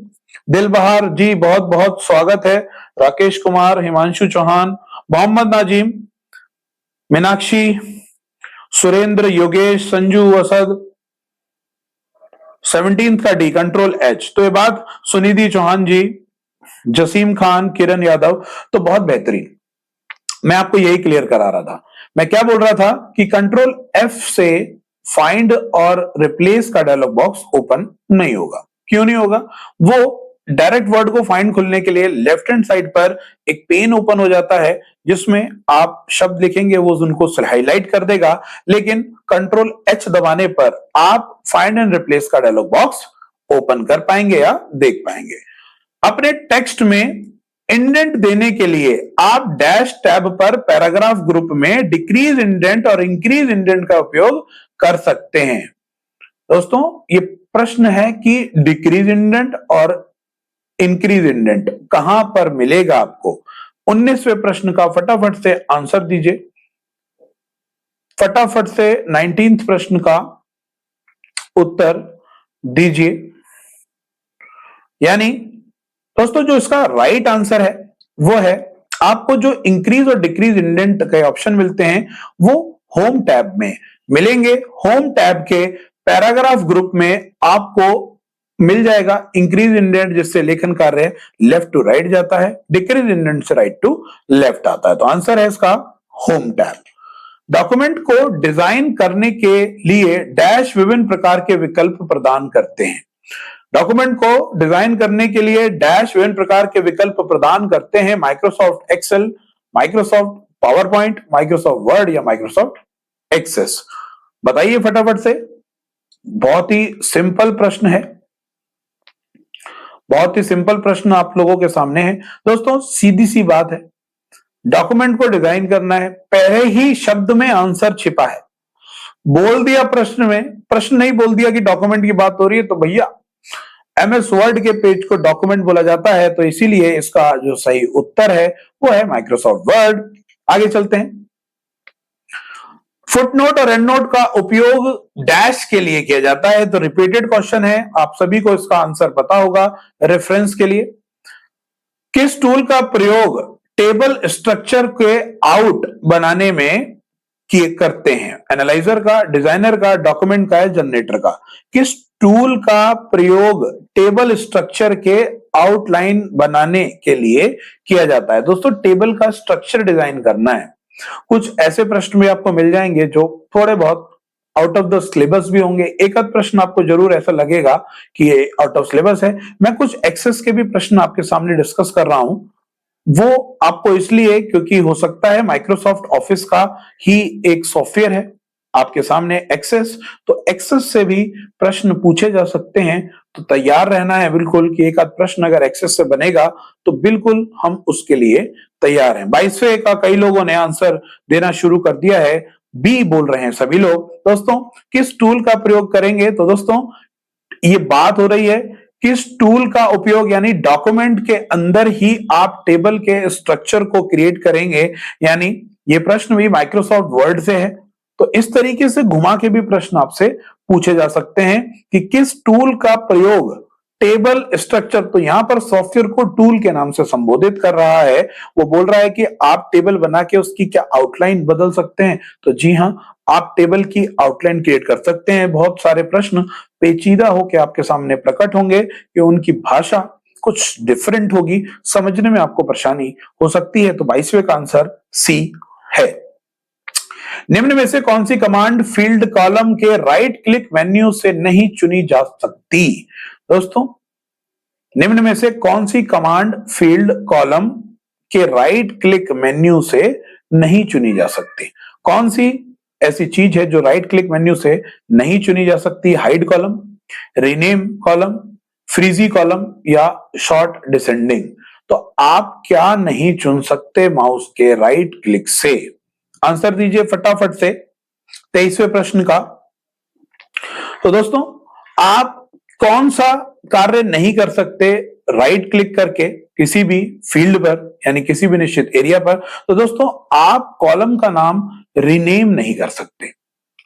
दिल बहार जी बहुत बहुत स्वागत है। राकेश कुमार, हिमांशु चौहान, मोहम्मद नाजिम, मीनाक्षी, सुरेंद्र, योगेश, संजू, असद। 17 का डी कंट्रोल एच। तो ये बात सुनिधि चौहान जी, जसीम खान, किरण यादव, तो बहुत बेहतरीन। मैं आपको यही क्लियर करा रहा था। मैं क्या बोल रहा था कि कंट्रोल एफ से फाइंड और रिप्लेस का डायलॉग बॉक्स ओपन नहीं होगा। क्यों नहीं होगा, वो डायरेक्ट वर्ड को फाइंड खुलने के लिए लेफ्ट हैंड साइड पर एक पेन ओपन हो जाता है, जिसमें आप शब्द लिखेंगे वो उनको हाईलाइट कर देगा। लेकिन कंट्रोल एच दबाने पर आप फाइंड एंड रिप्लेस का डायलॉग बॉक्स ओपन कर पाएंगे या देख पाएंगे। अपने टेक्स्ट में इंडेंट देने के लिए आप डैश टैब पर पैराग्राफ ग्रुप में डिक्रीज इंडेंट और इंक्रीज इंडेंट का उपयोग कर सकते हैं। दोस्तों ये प्रश्न है कि डिक्रीज इंडेंट और इंक्रीज इंडेंट कहां पर मिलेगा आपको। 19वें प्रश्न का फटाफट से आंसर दीजिए। फटाफट से 19th प्रश्न का उत्तर दीजिए। यानी दोस्तों जो इसका राइट आंसर है वो है, आपको जो इंक्रीज और डिक्रीज इंडेंट के ऑप्शन मिलते हैं वो होम टैब में मिलेंगे। होम टैब के पैराग्राफ ग्रुप में आपको मिल जाएगा इंक्रीज इंडेंट, जिससे लेखन कार्य लेफ्ट टू राइट जाता है, डिक्रीज इंडेंट से राइट टू लेफ्ट आता है। तो आंसर है इसका होम टैब। डॉक्यूमेंट को डिजाइन करने के लिए डैश विभिन्न प्रकार के विकल्प प्रदान करते हैं। डॉक्यूमेंट को डिजाइन करने के लिए डैश विभिन्न प्रकार के विकल्प प्रदान करते हैं Microsoft Excel, Microsoft PowerPoint, Microsoft Word या माइक्रोसॉफ्ट एक्सेस। बताइए फटाफट से। बहुत ही सिंपल प्रश्न है, बहुत ही सिंपल प्रश्न आप लोगों के सामने है। दोस्तों सीधी सी बात है, डॉक्यूमेंट को डिजाइन करना है, पहले ही शब्द में आंसर छिपा है। बोल दिया प्रश्न में, प्रश्न नहीं बोल दिया कि डॉक्यूमेंट की बात हो रही है, तो भैया एमएस वर्ड के पेज को डॉक्यूमेंट बोला जाता है। तो इसीलिए इसका जो सही उत्तर है वो है माइक्रोसॉफ्ट वर्ड। आगे चलते हैं। फुटनोट और एंडनोट का उपयोग डैश के लिए किया जाता है। तो रिपीटेड क्वेश्चन है, आप सभी को इसका आंसर पता होगा रेफरेंस के लिए। किस टूल का प्रयोग टेबल स्ट्रक्चर के आउट बनाने में किए करते हैं? एनालाइजर का, डिजाइनर का, डॉक्यूमेंट का या जनरेटर का? किस टूल का प्रयोग टेबल स्ट्रक्चर के आउटलाइन बनाने के लिए किया जाता है? दोस्तों, टेबल का स्ट्रक्चर डिजाइन करना है। कुछ ऐसे प्रश्न भी आपको मिल जाएंगे जो थोड़े बहुत आउट ऑफ द सिलेबस भी होंगे। एक आध प्रश्न आपको जरूर ऐसा लगेगा कि ये आउट ऑफ सिलेबस है। मैं कुछ एक्सेस के भी प्रश्न आपके सामने डिस्कस कर रहा हूं, वो आपको इसलिए क्योंकि हो सकता है माइक्रोसॉफ्ट ऑफिस का ही एक सॉफ्टवेयर है आपके सामने एक्सेस, तो एक्सेस से भी प्रश्न पूछे जा सकते हैं। तो तैयार रहना है बिल्कुल कि एक आध प्रश्न अगर एक्सेस से बनेगा तो बिल्कुल हम उसके लिए तैयार हैं। 22वें का कई लोगों ने आंसर देना शुरू कर दिया है, बी बोल रहे हैं सभी लोग। दोस्तों, किस टूल का प्रयोग करेंगे? तो दोस्तों, ये बात हो रही है किस टूल का उपयोग, यानी डॉक्यूमेंट के अंदर ही आप टेबल के स्ट्रक्चर को क्रिएट करेंगे। यानी ये प्रश्न भी माइक्रोसॉफ्ट वर्ड से है, तो इस तरीके से घुमा के भी प्रश्न आपसे पूछे जा सकते हैं कि किस टूल का प्रयोग टेबल स्ट्रक्चर, तो यहां पर सॉफ्टवेयर को टूल के नाम से संबोधित कर रहा है। वो बोल रहा है कि आप टेबल बना के उसकी क्या आउटलाइन बदल सकते हैं? तो जी हां, आप टेबल की आउटलाइन क्रिएट कर सकते हैं। बहुत सारे प्रश्न पेचीदा होकर आपके सामने प्रकट होंगे कि उनकी भाषा कुछ डिफरेंट होगी, समझने में आपको परेशानी हो सकती है। तो 22वें का आंसर सी है। निम्न में से कौन सी कमांड फील्ड कॉलम के राइट क्लिक मेन्यू से नहीं चुनी जा सकती? दोस्तों, निम्न में से कौन सी कमांड फील्ड कॉलम के राइट क्लिक मेन्यू से नहीं चुनी जा सकती? कौन सी ऐसी चीज है जो राइट क्लिक मेन्यू से नहीं चुनी जा सकती? Hide column, rename column, frizzy column या शॉर्ट डिसेंडिंग? तो आप क्या नहीं चुन सकते माउस के राइट क्लिक से? आंसर दीजिए फटाफट से 23वें प्रश्न का। तो दोस्तों, आप कौन सा कार्य नहीं कर सकते राइट क्लिक करके किसी भी फील्ड पर, यानी किसी भी निश्चित एरिया पर? तो दोस्तों, आप कॉलम का नाम रीनेम नहीं कर सकते।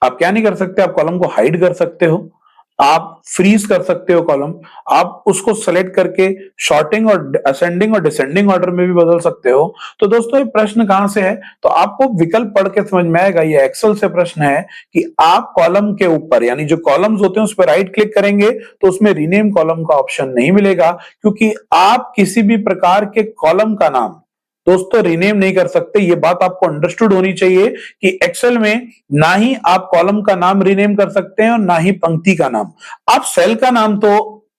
आप क्या नहीं कर सकते? आप कॉलम को हाइड कर सकते हो, आप फ्रीज कर सकते हो कॉलम, आप उसको सेलेक्ट करके शॉर्टिंग और असेंडिंग और डिसेंडिंग ऑर्डर में भी बदल सकते हो। तो दोस्तों, ये प्रश्न कहां से है? तो आपको विकल्प पढ़ के समझ में आएगा। ये एक्सेल से प्रश्न है कि आप कॉलम के ऊपर, यानी जो कॉलम्स होते हैं उस पर राइट क्लिक करेंगे तो उसमें रीनेम कॉलम का ऑप्शन नहीं मिलेगा, क्योंकि आप किसी भी प्रकार के कॉलम का नाम दोस्तों रीनेम नहीं कर सकते। ये बात आपको अंडरस्टूड होनी चाहिए कि एक्सेल में ना ही आप कॉलम का नाम रीनेम कर सकते हैं और ना ही पंक्ति का नाम। आप सेल का नाम तो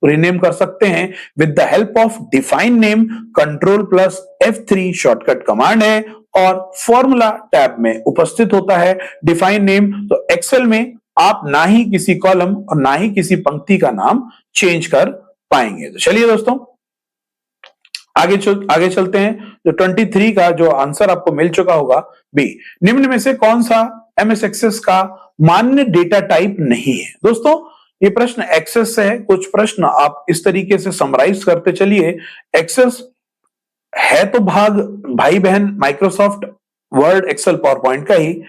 रीनेम कर सकते हैं with the help of define name. Ctrl+F3 shortcut command है और फॉर्मूला टैब में उपस्थित होता है डिफाइन नेम। तो एक्सेल में आप ना ही किसी कॉलम और ना ही किसी पंक्ति का नाम चेंज कर पाएंगे। तो चलिए दोस्तों, आगे चलते हैं। जो 23 का जो आंसर आपको मिल चुका होगा, बी। निम्न में से कौन सा एमएस एक्सेस का मान्य डेटा टाइप नहीं है? दोस्तों, ये प्रश्न एक्सेस से है। कुछ प्रश्न आप इस तरीके से समराइज करते चलिए। एक्सेस है तो भाग भाई बहन Microsoft Word, Excel, PowerPoint का ही।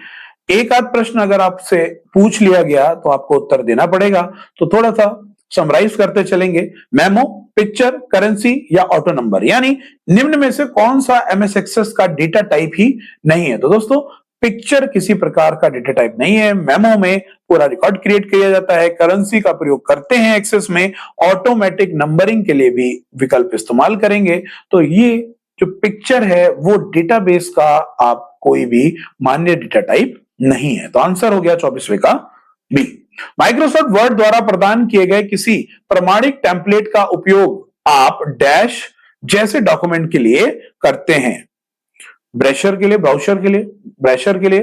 एक आध प्रश्न अगर आपसे पूछ लिया गया तो आपको उत्तर देना पड़ेगा। तो थोड़ा सा समराइज करते चलेंगे। मेमो, पिक्चर, करेंसी या ऑटो नंबर, यानी निम्न में से कौन सा एमएस एक्सेस का डेटा टाइप ही नहीं है? तो दोस्तों, पिक्चर किसी प्रकार का डेटा टाइप नहीं है। मेमो में पूरा रिकॉर्ड क्रिएट किया जाता है। करेंसी का प्रयोग करते हैं एक्सेस में। ऑटोमेटिक नंबरिंग के लिए भी विकल्प इस्तेमाल करेंगे। तो ये जो पिक्चर है वो डेटाबेस का आप कोई भी मान्य डेटा टाइप नहीं है। तो आंसर हो गया 24वें का बी। माइक्रोसॉफ्ट वर्ड द्वारा प्रदान किए गए किसी प्रमाणिक टेम्पलेट का उपयोग आप डैश जैसे डॉक्यूमेंट के लिए करते हैं? ब्रेशर के लिए, ब्राउशर के लिए, ब्रेशर के लिए,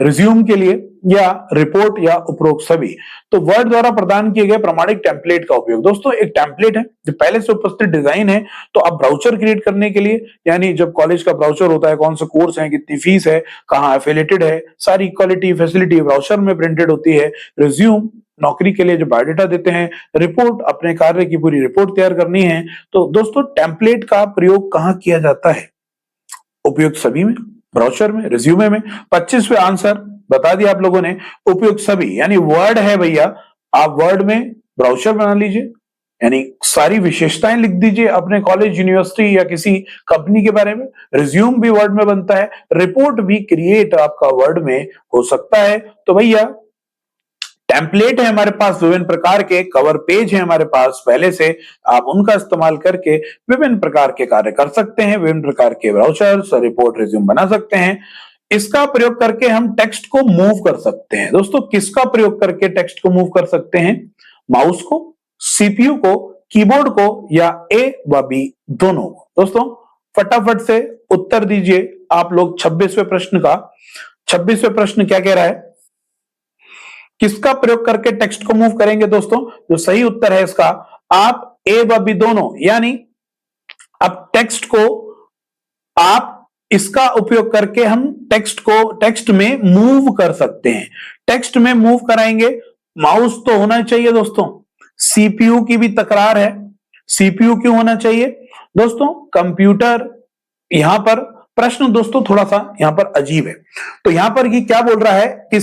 रिज्यूम के लिए या रिपोर्ट या उपरोक्त सभी? तो वर्ड द्वारा प्रदान किए गए प्रमाणिक टेम्पलेट का उपयोग, दोस्तों एक टेम्पलेट है जो पहले से उपस्थित डिजाइन है। तो आप ब्राउचर क्रिएट करने के लिए, यानी जब कॉलेज का ब्राउचर होता है, कौन सा कोर्स है, कितनी फीस है, कहाँ एफिलिएटेड है, सारी इक्वालिटी फैसिलिटी ब्राउचर में प्रिंटेड होती है। रिज्यूम नौकरी के लिए जो बायोडाटा देते हैं। रिपोर्ट अपने कार्य की पूरी रिपोर्ट तैयार करनी है। तो दोस्तों, टेम्पलेट का प्रयोग कहां किया जाता है? उपयोग सभी में, ब्राउचर में, रिज्यूमे में। 25वें आंसर बता दिया आप लोगों ने। उपयुक्त सभी यानी वर्ड है भैया, आप वर्ड में ब्राउजर बना लीजिए, यानी सारी विशेषताएं लिख दीजिए अपने कॉलेज, यूनिवर्सिटी या किसी कंपनी के बारे में। रिज्यूम भी वर्ड में बनता है, रिपोर्ट भी क्रिएट आपका वर्ड में हो सकता है। तो भैया टेम्पलेट है हमारे पास विभिन्न प्रकार के, कवर पेज है हमारे पास पहले से, आप उनका इस्तेमाल करके विभिन्न प्रकार के कार्य कर सकते हैं, विभिन्न प्रकार के ब्राउचर्स, रिपोर्ट, रिज्यूम बना सकते हैं। इसका प्रयोग करके हम टेक्स्ट को मूव कर सकते हैं। दोस्तों किसका प्रयोग करके टेक्स्ट को मूव कर सकते हैं? माउस को, सीपीयू को, कीबोर्ड को या ए व बी दोनों को। दोस्तों फटाफट से उत्तर दीजिए आप लोग 26वें प्रश्न का। 26वें प्रश्न क्या कह रहा है? किसका प्रयोग करके टेक्स्ट को मूव करेंगे? दोस्तों जो सही उत्तर है इसका, आप ए व बी दोनों, यानी अब टेक्स्ट को आप इसका उपयोग करके हम टेक्स्ट में मूव कर सकते हैं। टेक्स्ट में मूव कराएंगे, माउस तो होना चाहिए दोस्तों, सीपीयू की भी तकरार है। सीपीयू क्यों होना चाहिए? दोस्तों कंप्यूटर, यहां पर प्रश्न दोस्तों थोड़ा सा यहां पर अजीब है। तो यहां पर ये क्या बोल रहा है कि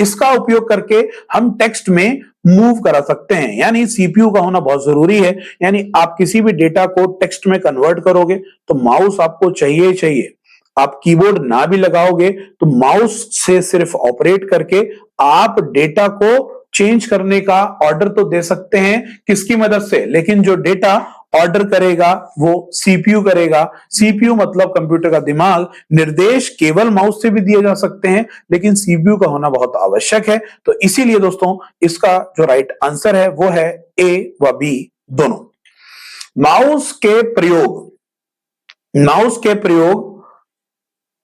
इसका उपयोग करके हम टेक्स्ट में मूव करा सकते हैं, यानी सीपीयू का होना बहुत जरूरी है। यानी आप किसी भी डेटा को टेक्स्ट में कन्वर्ट करोगे तो माउस आपको चाहिए ही चाहिए। आप कीबोर्ड ना भी लगाओगे तो माउस से सिर्फ ऑपरेट करके आप डेटा को चेंज करने का ऑर्डर तो दे सकते हैं, किसकी मदद से? लेकिन जो डेटा ऑर्डर करेगा वो सीपीयू करेगा। सीपीयू मतलब कंप्यूटर का दिमाग। निर्देश केवल माउस से भी दिए जा सकते हैं, लेकिन सीपीयू का होना बहुत आवश्यक है। तो इसीलिए दोस्तों इसका जो राइट आंसर है वो है ए व बी दोनों। माउस के प्रयोग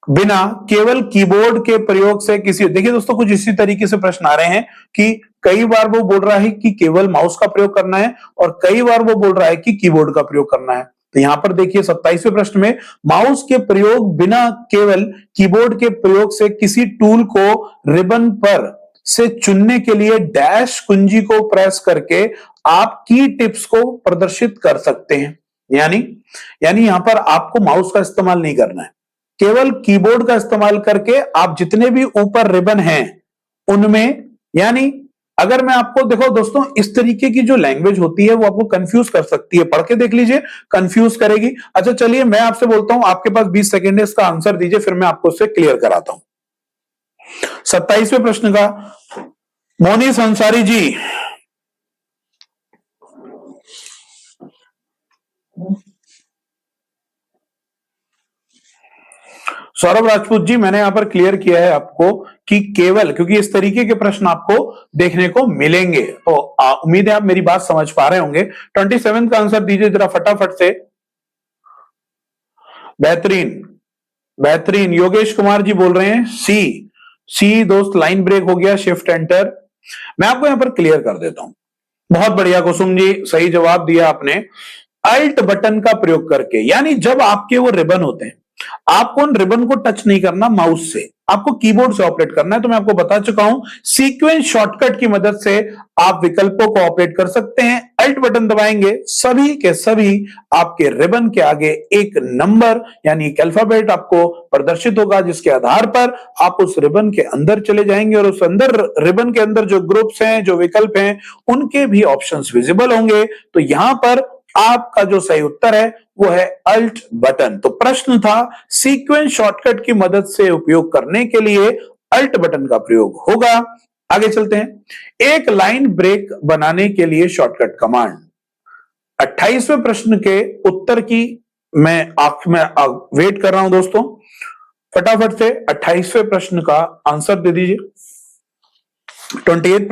बिना केवल कीबोर्ड के प्रयोग से किसी, देखिए दोस्तों कुछ इसी तरीके से प्रश्न आ रहे हैं कि कई बार वो बोल रहा है कि केवल माउस का प्रयोग करना है और कई बार वो बोल रहा है कि कीबोर्ड का प्रयोग करना है। तो यहां पर देखिए 27वें प्रश्न में माउस के प्रयोग बिना केवल कीबोर्ड के प्रयोग से किसी टूल को रिबन पर से चुनने के लिए डैश कुंजी को प्रेस करके आप की टिप्स को प्रदर्शित कर सकते हैं। यानी यहां पर आपको माउस का इस्तेमाल नहीं करना है, केवल कीबोर्ड का इस्तेमाल करके आप जितने भी ऊपर रिबन हैं उनमें, यानी अगर मैं आपको, देखो दोस्तों इस तरीके की जो लैंग्वेज होती है वो आपको कंफ्यूज कर सकती है, पढ़ के देख लीजिए, कंफ्यूज करेगी। अच्छा चलिए मैं आपसे बोलता हूं, आपके पास 20 सेकेंड है, इसका आंसर दीजिए, फिर मैं आपको उससे क्लियर कराता हूं। 27वें प्रश्न का मोनिस अंसारी जी, सौरभ राजपूत जी, मैंने यहां पर क्लियर किया है आपको कि केवल, क्योंकि इस तरीके के प्रश्न आपको देखने को मिलेंगे, तो उम्मीद है आप मेरी बात समझ पा रहे होंगे। 27 का आंसर दीजिए जरा फटाफट से। बेहतरीन योगेश कुमार जी बोल रहे हैं सी दोस्त, लाइन ब्रेक हो गया, शिफ्ट एंटर। मैं आपको यहां पर क्लियर कर देता हूं। बहुत बढ़िया कुसुम जी, सही जवाब दिया आपने। अल्ट बटन का प्रयोग करके, यानी जब आपके वो रिबन होते हैं, आपको उन रिबन को टच नहीं करना माउस से, आपको कीबोर्ड से ऑपरेट करना है। तो मैं आपको बता चुका हूं, सीक्वेंस शॉर्टकट की मदद से आप विकल्पों को ऑपरेट कर सकते हैं। अल्ट बटन दबाएंगे, सभी के सभी आपके रिबन के आगे एक नंबर यानी एक अल्फाबेट आपको प्रदर्शित होगा, जिसके आधार पर आप उस रिबन के अंदर चले जाएंगे और उस अंदर रिबन के अंदर जो ग्रुप्स हैं, जो विकल्प हैं, उनके भी ऑप्शंस विजिबल होंगे। तो यहां पर आपका जो सही उत्तर है वो है अल्ट बटन। तो प्रश्न था सीक्वेंस शॉर्टकट की मदद से उपयोग करने के लिए अल्ट बटन का प्रयोग होगा। आगे चलते हैं। एक लाइन ब्रेक बनाने के लिए शॉर्टकट कमांड। 28वें प्रश्न के उत्तर की मैं वेट कर रहा हूं दोस्तों, फटाफट से 28वें प्रश्न का आंसर दे दीजिए। 28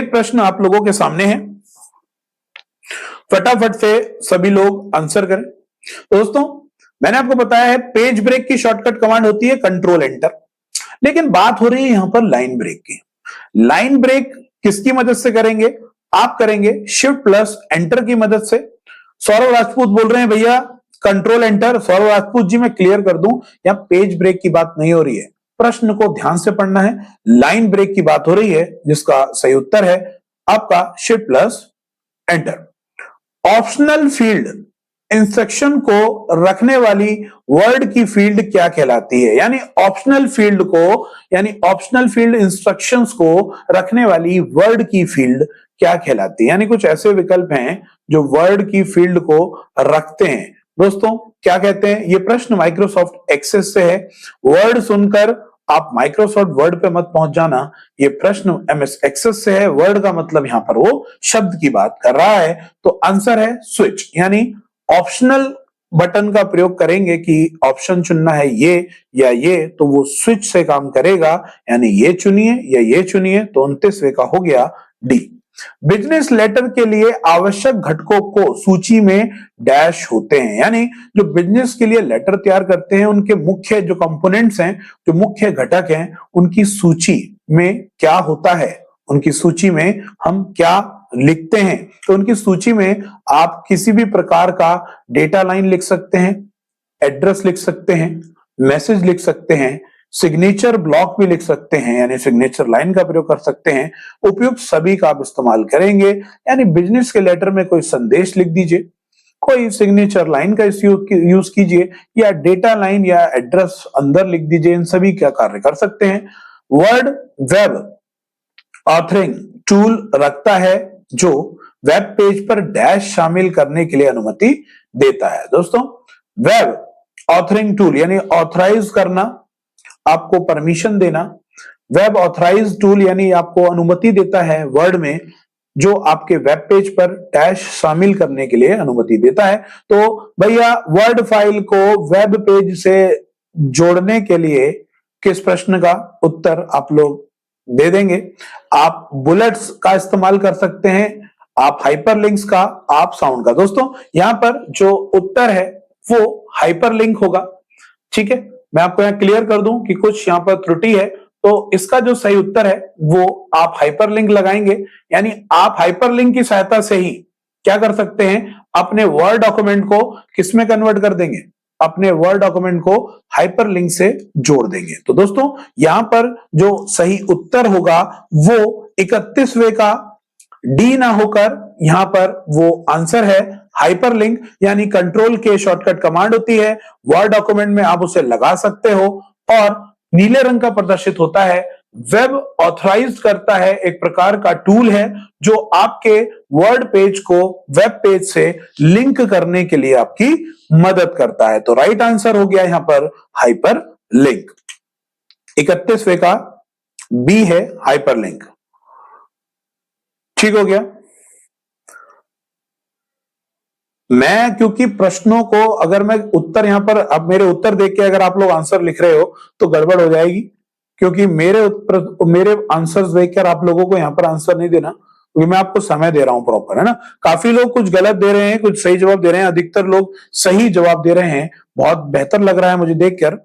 प्रश्न आप लोगों के सामने है, फटाफट से सभी लोग आंसर करें। दोस्तों मैंने आपको बताया है पेज ब्रेक की शॉर्टकट कमांड होती है कंट्रोल एंटर, लेकिन बात हो रही है यहां पर लाइन ब्रेक की। लाइन ब्रेक किसकी मदद से करेंगे? आप करेंगे शिफ्ट प्लस एंटर की मदद से। सौरभ राजपूत बोल रहे हैं भैया कंट्रोल एंटर। सौरभ राजपूत जी मैं क्लियर कर दूं, यहां पेज ब्रेक की बात नहीं हो रही है, प्रश्न को ध्यान से पढ़ना है। लाइन ब्रेक की बात हो रही है, जिसका सही उत्तर है आपका shift plus enter. Optional field instruction को रखने वाली वर्ड की फील्ड क्या कहलाती है? यानी ऑप्शनल फील्ड को, यानी ऑप्शनल फील्ड इंस्ट्रक्शंस को रखने वाली वर्ड की फील्ड क्या कहलाती है? यानी कुछ ऐसे विकल्प हैं जो वर्ड की फील्ड को रखते हैं। दोस्तों क्या कहते हैं? ये प्रश्न माइक्रोसॉफ्ट एक्सेस से है। वर्ड सुनकर आप माइक्रोसॉफ्ट वर्ड पे मत पहुंच जाना, ये प्रश्न एमएस एक्सेस से है। वर्ड का मतलब यहां पर वो शब्द की बात कर रहा है। तो आंसर है स्विच, यानी ऑप्शनल बटन का प्रयोग करेंगे कि ऑप्शन चुनना है ये या ये, तो वो स्विच से काम करेगा, यानी ये चुनिए या ये चुनिए। तो 29वें का हो गया डी। बिजनेस लेटर के लिए आवश्यक घटकों को सूची में डैश होते हैं, यानी जो बिजनेस के लिए लेटर तैयार करते हैं उनके मुख्य जो कंपोनेंट्स हैं, जो मुख्य घटक हैं, उनकी सूची में क्या होता है, उनकी सूची में हम क्या लिखते हैं। तो उनकी सूची में आप किसी भी प्रकार का डेटा लाइन लिख सकते हैं, एड्रेस लिख सकते हैं, मैसेज लिख सकते हैं, सिग्नेचर ब्लॉक भी लिख सकते हैं, यानी सिग्नेचर लाइन का प्रयोग कर सकते हैं। उपयुक्त सभी का आप इस्तेमाल करेंगे, यानी बिजनेस के लेटर में कोई संदेश लिख दीजिए, कोई सिग्नेचर लाइन का यूज कीजिए, या डेटा लाइन या एड्रेस अंदर लिख दीजिए। इन सभी का कार्य कर सकते हैं। वर्ड वेब ऑथरिंग टूल रखता है जो वेब पेज पर डैश शामिल करने के लिए अनुमति देता है। दोस्तों वेब ऑथरिंग टूल यानी ऑथराइज करना, आपको परमिशन देना। वेब ऑथराइज टूल यानी आपको अनुमति देता है वर्ड में, जो आपके वेब पेज पर डैश शामिल करने के लिए अनुमति देता है। तो भैया वर्ड फाइल को वेब पेज से जोड़ने के लिए किस प्रश्न का उत्तर आप लोग दे देंगे? आप बुलेट्स का इस्तेमाल कर सकते हैं, आप हाइपरलिंक्स का, आप साउंड का। दोस्तों यहां पर जो उत्तर है वो हाइपरलिंक होगा। ठीक है, मैं आपको यहां क्लियर कर दूं कि कुछ यहां पर त्रुटि है, तो इसका जो सही उत्तर है वो आप हाइपरलिंक लगाएंगे, यानी आप हाइपरलिंक की सहायता से ही क्या कर सकते हैं, अपने वर्ड डॉक्यूमेंट को किसमें कन्वर्ट कर देंगे, अपने वर्ड डॉक्यूमेंट को हाइपरलिंक से जोड़ देंगे। तो दोस्तों यहां पर जो सही उत्तर होगा वो 31वें का डी ना होकर यहां पर वो आंसर है हाइपरलिंक, यानी कंट्रोल के शॉर्टकट कमांड होती है, वर्ड डॉक्यूमेंट में आप उसे लगा सकते हो और नीले रंग का प्रदर्शित होता है। वेब ऑथराइज करता है, एक प्रकार का टूल है जो आपके वर्ड पेज को वेब पेज से लिंक करने के लिए आपकी मदद करता है। तो राइट आंसर हो गया यहां पर हाइपर लिंक। 31वें का बी है हाइपर लिंक। ठीक हो गया। मैं क्योंकि प्रश्नों को अगर मैं उत्तर यहां पर, अब मेरे उत्तर देख के अगर आप लोग आंसर लिख रहे हो तो गड़बड़ हो जाएगी, क्योंकि मेरे आंसर्स देखकर आप लोगों को यहां पर आंसर नहीं देना, क्योंकि मैं आपको समय दे रहा हूं प्रॉपर, है ना। काफी लोग कुछ गलत दे रहे हैं, कुछ सही जवाब दे रहे हैं, अधिकतर लोग सही जवाब दे रहे हैं, बहुत बेहतर लग रहा है मुझे देखकर।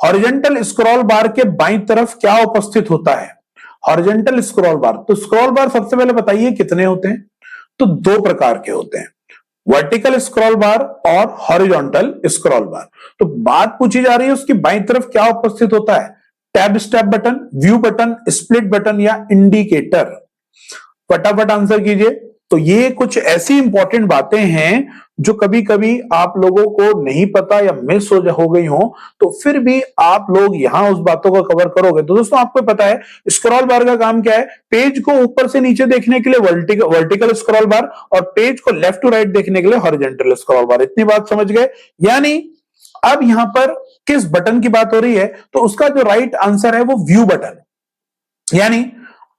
हॉरिजॉन्टल स्क्रॉल बार के बाईं तरफ क्या उपस्थित होता है? हॉरिजॉन्टल स्क्रॉल बार, तो स्क्रॉल बार सबसे पहले बताइए कितने होते हैं? तो दो प्रकार के होते हैं, वर्टिकल स्क्रॉल बार और हॉरिजॉन्टल स्क्रॉल बार। तो बात पूछी जा रही है उसकी बाईं तरफ क्या उपस्थित होता है? Tab step button, view button, split button या इंडिकेटर? फटाफट आंसर कीजिए। तो ये कुछ ऐसी इंपॉर्टेंट बातें हैं जो कभी कभी आप लोगों को नहीं पता या मिस हो गई हो, तो फिर भी आप लोग यहां उस बातों को कवर करोगे। तो दोस्तों आपको पता है स्क्रॉल बार का काम क्या है? पेज को ऊपर से नीचे देखने के लिए वर्टिकल स्क्रॉल बार और पेज को लेफ्ट टू राइट देखने के लिए हॉरिजॉन्टल स्क्रॉल बार। इतनी बात समझ गए? यानी अब यहां पर किस बटन की बात हो रही है? तो उसका जो राइट आंसर है वो व्यू बटन, यानी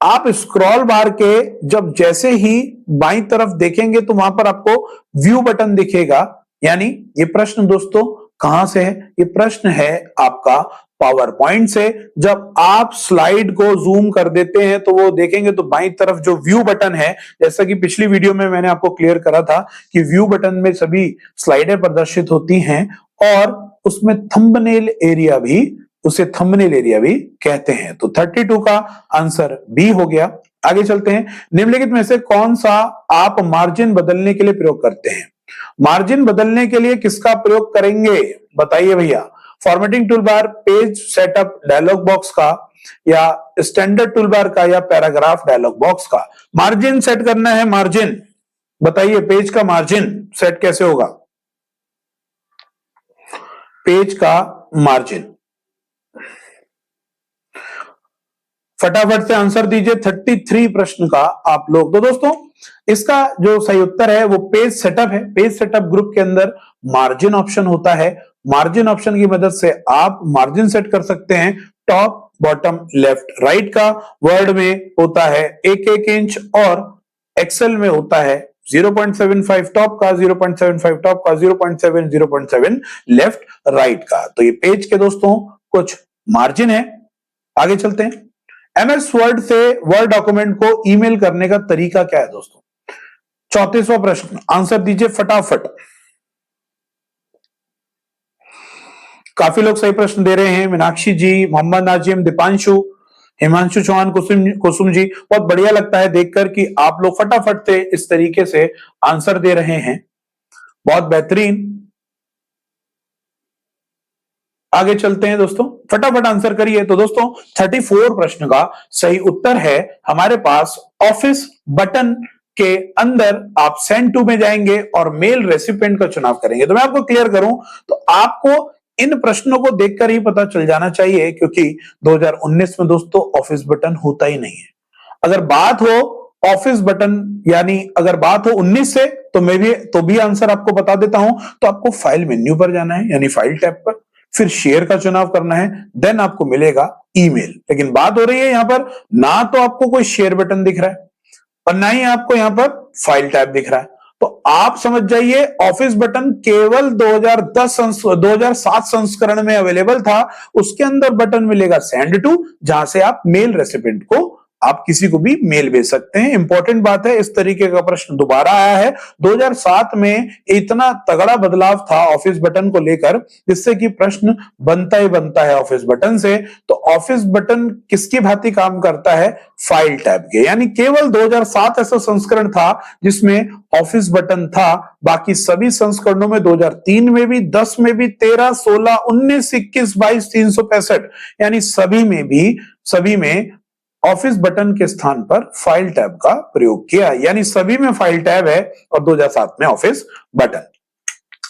आप स्क्रॉल बार के जब जैसे ही बाईं तरफ देखेंगे तो वहां पर आपको व्यू बटन दिखेगा। यानी ये प्रश्न दोस्तों कहां से है? ये प्रश्न है आपका पावर पॉइंट से। जब आप स्लाइड को जूम कर देते हैं तो वो देखेंगे तो बाईं तरफ जो व्यू बटन है, जैसा कि पिछली वीडियो में मैंने आपको क्लियर करा था कि व्यू बटन में सभी स्लाइडें प्रदर्शित होती हैं और उसमें थंबनेल एरिया भी, उसे थंबनेल एरिया भी कहते हैं। तो 32 का आंसर बी हो गया। आगे चलते हैं। निम्नलिखित में से कौन सा आप मार्जिन बदलने के लिए प्रयोग करते हैं? मार्जिन बदलने के लिए किसका प्रयोग करेंगे बताइए भैया? Formatting toolbar, page setup dialog box का, या स्टैंडर्ड टूलबार का, या पैराग्राफ डायलॉग बॉक्स का? मार्जिन सेट करना है, मार्जिन बताइए, पेज का मार्जिन सेट कैसे होगा? पेज का मार्जिन। फटाफट से आंसर दीजिए 33 प्रश्न का आप लोग। तो दोस्तों इसका जो सही उत्तर है वो पेज सेटअप है। पेज सेटअप ग्रुप के अंदर मार्जिन ऑप्शन होता है। मार्जिन ऑप्शन की मदद से आप मार्जिन सेट कर सकते हैं टॉप, बॉटम, लेफ्ट, राइट का। वर्ड में होता है 1-1 इंच और एक्सेल में होता है 0.75 टॉप का, 0.75 टॉप का, 0.7, 0.7 लेफ्ट, राइट का। तो ये पेज के दोस्तों कुछ मार्जिन है। आगे चलते हैं। एमएस वर्ड से वर्ड डॉक्यूमेंट को ईमेल करने का तरीका क्या है दोस्तों? 34वां प्रश्न, आंसर दीजिए फटाफट। काफी लोग सही प्रश्न दे रहे हैं। मीनाक्षी जी, मोहम्मद नाजिम, दीपांशु, हिमांशु चौहान, कुसुम जी, बहुत बढ़िया लगता है देखकर कि आप लोग फटाफट से इस तरीके से आंसर दे रहे हैं। बहुत बेहतरीन। आगे चलते हैं दोस्तों, फटाफट आंसर करिए। तो दोस्तों 34 प्रश्न का सही उत्तर है हमारे पास ऑफिस बटन के अंदर आप सेंड टू में जाएंगे और मेल रेसिपिएंट का चुनाव करेंगे। तो मैं आपको क्लियर करूं तो आपको इन प्रश्नों को देखकर ही पता चल जाना चाहिए, क्योंकि 2019 में दोस्तों ऑफिस बटन होता ही नहीं है। अगर बात हो ऑफिस बटन यानी अगर बात हो 19 से तो भी आंसर आपको बता देता हूं। तो आपको फाइल मेन्यू पर जाना है यानी फाइल टैब पर, फिर शेयर का चुनाव करना है, देन आपको मिलेगा ईमेल। लेकिन बात हो रही है यहां पर ना तो आपको कोई शेयर बटन दिख रहा है और ना ही आपको यहां पर फाइल टैब दिख रहा है। तो आप समझ जाइए ऑफिस बटन केवल 2007 संस्करण में अवेलेबल था। उसके अंदर बटन मिलेगा सेंड टू, जहां से आप मेल रेसिपिएंट को आप किसी को भी मेल भेज सकते हैं। इंपॉर्टेंट बात है, इस तरीके का प्रश्न दोबारा आया है। 2007 में इतना तगड़ा बदलाव था ऑफिस बटन को लेकर, जिससे कि प्रश्न बनता ही बनता है ऑफिस बटन से। तो ऑफिस बटन किसकी भांति काम करता है? फाइल टैब के। यानी केवल 2007 ऐसा संस्करण था जिसमें ऑफिस बटन था। बाकी सभी संस्करणों में 2003 में भी, 10 में भी, 13, 16, 19, 21, 22, 365 यानी सभी में ऑफिस बटन के स्थान पर फाइल टैब का प्रयोग किया। यानी सभी में फाइल टैब है और 2007 में ऑफिस बटन।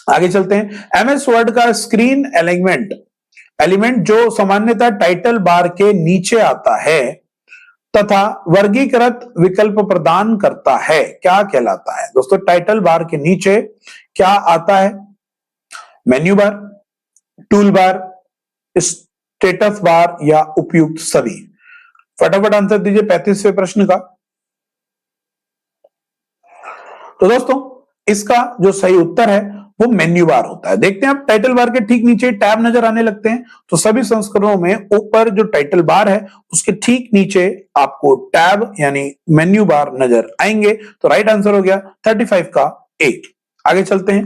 आगे चलते हैं। एमएस वर्ड का स्क्रीन एलिमेंट जो सामान्यतः टाइटल बार के नीचे आता है तथा वर्गीकृत विकल्प प्रदान करता है, क्या कहलाता है? दोस्तों टाइटल बार के नीचे क्या आता है? Menu bar, tool bar, status bar या उपयुक्त सभी? फटाफट आंसर दीजिए 35वें प्रश्न का। तो दोस्तों इसका जो सही उत्तर है वो मेन्यू बार होता है। देखते हैं आप टाइटल बार के ठीक नीचे टैब नजर आने लगते हैं। तो सभी संस्करणों में ऊपर जो टाइटल बार है उसके ठीक नीचे आपको टैब यानी मेन्यू बार नजर आएंगे। तो राइट आंसर हो गया 35 का ए। आगे चलते हैं।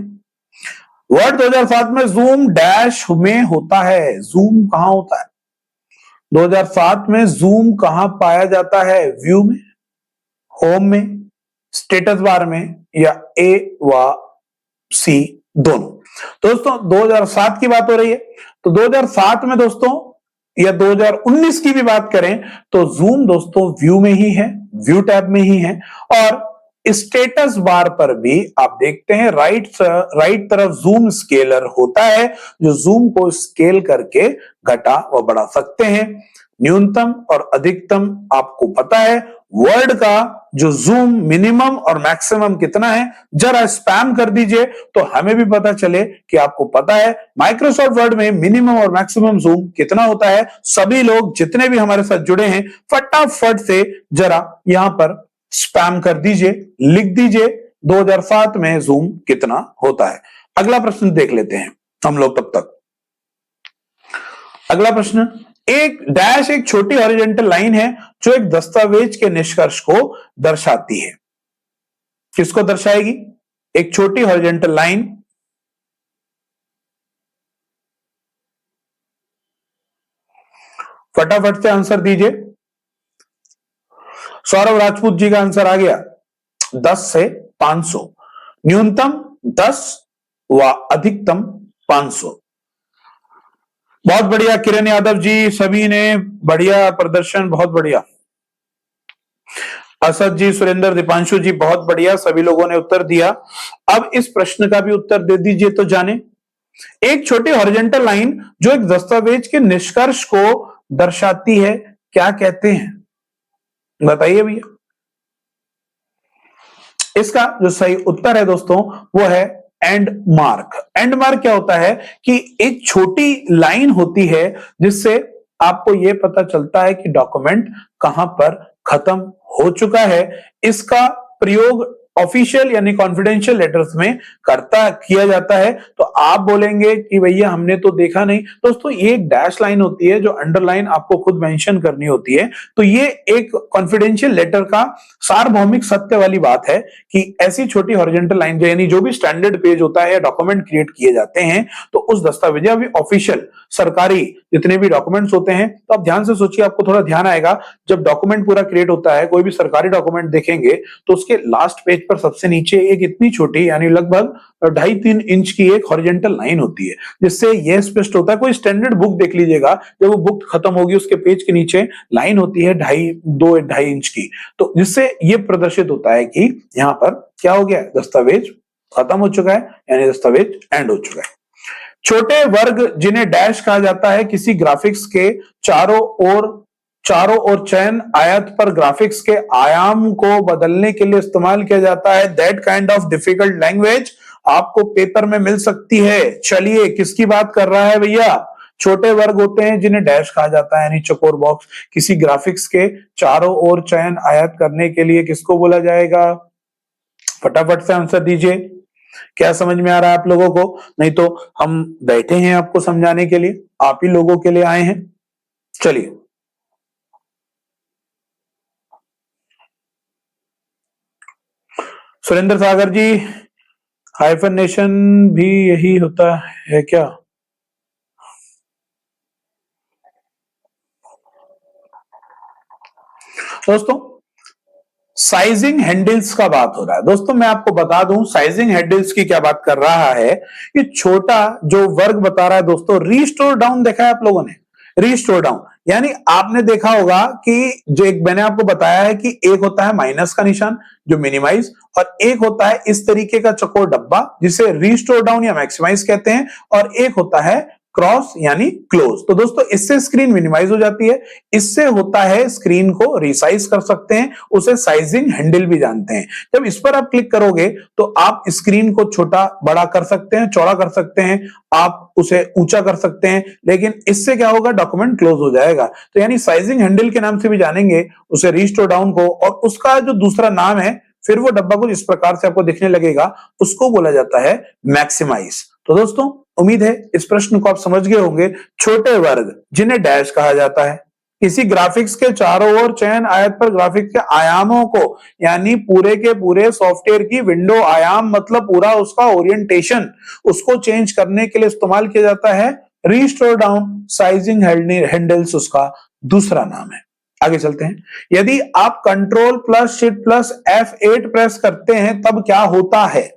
वर्ड 2007 में जूम डैश में होता है। जूम कहां होता है? 2007 में जूम कहां पाया जाता है? व्यू में, होम में, स्टेटस बार में या ए व सी दोनों? दोस्तों 2007 की बात हो रही है तो 2007 में दोस्तों या 2019 की भी बात करें तो जूम दोस्तों व्यू में ही है, व्यू टैब में ही है। और स्टेटस बार पर भी आप देखते हैं राइट तरफ जूम स्केलर होता है जो जूम को स्केल करके घटा व बढ़ा सकते हैं। न्यूनतम और अधिकतम आपको पता है। वर्ड का जो जूम मिनिमम और मैक्सिमम कितना है जरा स्पैम कर दीजिए तो हमें भी पता चले कि आपको पता है माइक्रोसॉफ्ट वर्ड में मिनिमम और मैक्सिमम जूम कितना होता है। सभी लोग जितने भी हमारे साथ जुड़े हैं फटाफट से जरा यहां पर स्पैम कर दीजिए, लिख दीजिए 2007 में जूम कितना होता है। अगला प्रश्न देख लेते हैं हम लोग तब तक। अगला प्रश्न, एक डैश एक छोटी हॉरिजॉन्टल लाइन है जो एक दस्तावेज के निष्कर्ष को दर्शाती है। किसको दर्शाएगी? एक छोटी हॉरिजॉन्टल लाइन। फटाफट से आंसर दीजिए। सौरभ राजपूत जी का आंसर आ गया 10 से 500। न्यूनतम 10 व अधिकतम 500। बहुत बढ़िया किरण यादव जी, सभी ने बढ़िया प्रदर्शन, बहुत बढ़िया। असद जी, सुरेंद्र, दीपांशु जी, बहुत बढ़िया, सभी लोगों ने उत्तर दिया। अब इस प्रश्न का भी उत्तर दे दीजिए तो जाने एक छोटी हॉरिजॉन्टल लाइन जो एक दस्तावेज के निष्कर्ष को दर्शाती है, क्या कहते हैं? बताइए भैया। इसका जो सही उत्तर है दोस्तों वो है एंड मार्क। एंड मार्क क्या होता है कि एक छोटी लाइन होती है जिससे आपको यह पता चलता है कि डॉक्यूमेंट कहां पर खत्म हो चुका है। इसका प्रयोग ऑफिशियल यानी कॉन्फिडेंशियल लेटर्स में किया जाता है। तो आप बोलेंगे कि भैया हमने तो देखा नहीं। दोस्तों ये एक डैश लाइन होती है जो अंडरलाइन आपको खुद मेंशन करनी होती है। तो ये एक कॉन्फिडेंशियल लेटर का सार्वभौमिक सत्य वाली बात है कि ऐसी छोटी हॉरिजॉन्टल लाइन यानी जो भी स्टैंडर्ड पेज होता है या डॉक्यूमेंट क्रिएट किए जाते हैं तो उस दस्तावेज या भी ऑफिशियल सरकारी जितने भी डॉक्यूमेंट्स होते हैं, तो आप ध्यान से सोचिए, आपको थोड़ा ध्यान आएगा जब डॉक्यूमेंट पूरा क्रिएट होता है, कोई भी सरकारी डॉक्यूमेंट देखेंगे तो उसके लास्ट पेज पर सबसे नीचे एक इतनी छोटी यानी लगभग 2.5-3 इंच की एक हॉरिजॉन्टल लाइन होती है, जिससे यह स्पष्ट होता है। कोई स्टैंडर्ड बुक देख लीजिएगा, जब वो बुक खत्म होगी उसके पेज के नीचे लाइन होती है 2.5 इंच की, तो जिससे यह प्रदर्शित होता है कि यहां पर क्या हो गया, दस्तावेज खत्म हो चुका है यानी दस्तावेज एंड हो चुका है। छोटे वर्ग जिन्हें डैश कहा जाता है किसी ग्राफिक्स के चारों ओर चयन आयत पर ग्राफिक्स के आयाम को बदलने के लिए इस्तेमाल किया जाता है। That kind of difficult language आपको पेपर में मिल सकती है। चलिए किसकी बात कर रहा है भैया? छोटे वर्ग होते हैं जिन्हें डैश कहा जाता है यानी चौकोर बॉक्स, किसी ग्राफिक्स के चारों ओर चयन आयत करने के लिए किसको बोला जाएगा? फटाफट से आंसर दीजिए। क्या समझ में आ रहा है आप लोगों को? नहीं तो हम बैठे हैं आपको समझाने के लिए, आप ही लोगों के लिए आए हैं। चलिए सुरेंद्र सागर जी, हाइफनेशन भी यही होता है क्या? दोस्तों साइजिंग हैंडल्स का बात हो रहा है। दोस्तों मैं आपको बता दूं साइजिंग हैंडल्स की क्या बात कर रहा है कि छोटा जो वर्ग बता रहा है दोस्तों, रीस्टोर डाउन देखा है आप लोगों ने? रीस्टोर डाउन यानी आपने देखा होगा कि जो एक मैंने आपको बताया है कि एक होता है माइनस का निशान जो मिनिमाइज, और एक होता है इस तरीके का चौकोर डब्बा जिसे रीस्टोर डाउन या मैक्सिमाइज कहते हैं, और एक होता है क्रॉस यानी क्लोज। तो दोस्तों इससे स्क्रीन मिनिमाइज हो जाती है, इससे होता है स्क्रीन को रिसाइज कर सकते हैं, उसे साइजिंग हैंडल भी जानते हैं। जब इस पर आप क्लिक करोगे तो आप स्क्रीन को छोटा बड़ा कर सकते हैं, चौड़ा कर सकते हैं, आप उसे ऊंचा कर सकते हैं, लेकिन इससे क्या होगा, डॉक्यूमेंट क्लोज हो जाएगा। तो यानी साइजिंग हैंडल के नाम से भी जानेंगे उसे, रीस्टोर डाउन को, और उसका जो दूसरा नाम है फिर वो डब्बा कुछ इस प्रकार से आपको दिखने लगेगा, उसको बोला जाता है मैक्सिमाइज। तो दोस्तों उम्मीद है इस प्रश्न को आप समझ गए होंगे। छोटे वर्ग जिन्हें डैश कहा जाता है किसी ग्राफिक्स के चारों ओर चयन आयत पर ग्राफिक्स के आयामों को यानी पूरे के पूरे सॉफ्टवेयर की विंडो आयाम मतलब पूरा उसका ओरिएंटेशन उसको चेंज करने के लिए इस्तेमाल किया जाता है रीस्टोर डाउन। साइजिंग हैंडल्स उसका दूसरा नाम है। आगे चलते हैं। यदि आप control plus shift plus F8 press करते हैं तब क्या होता है?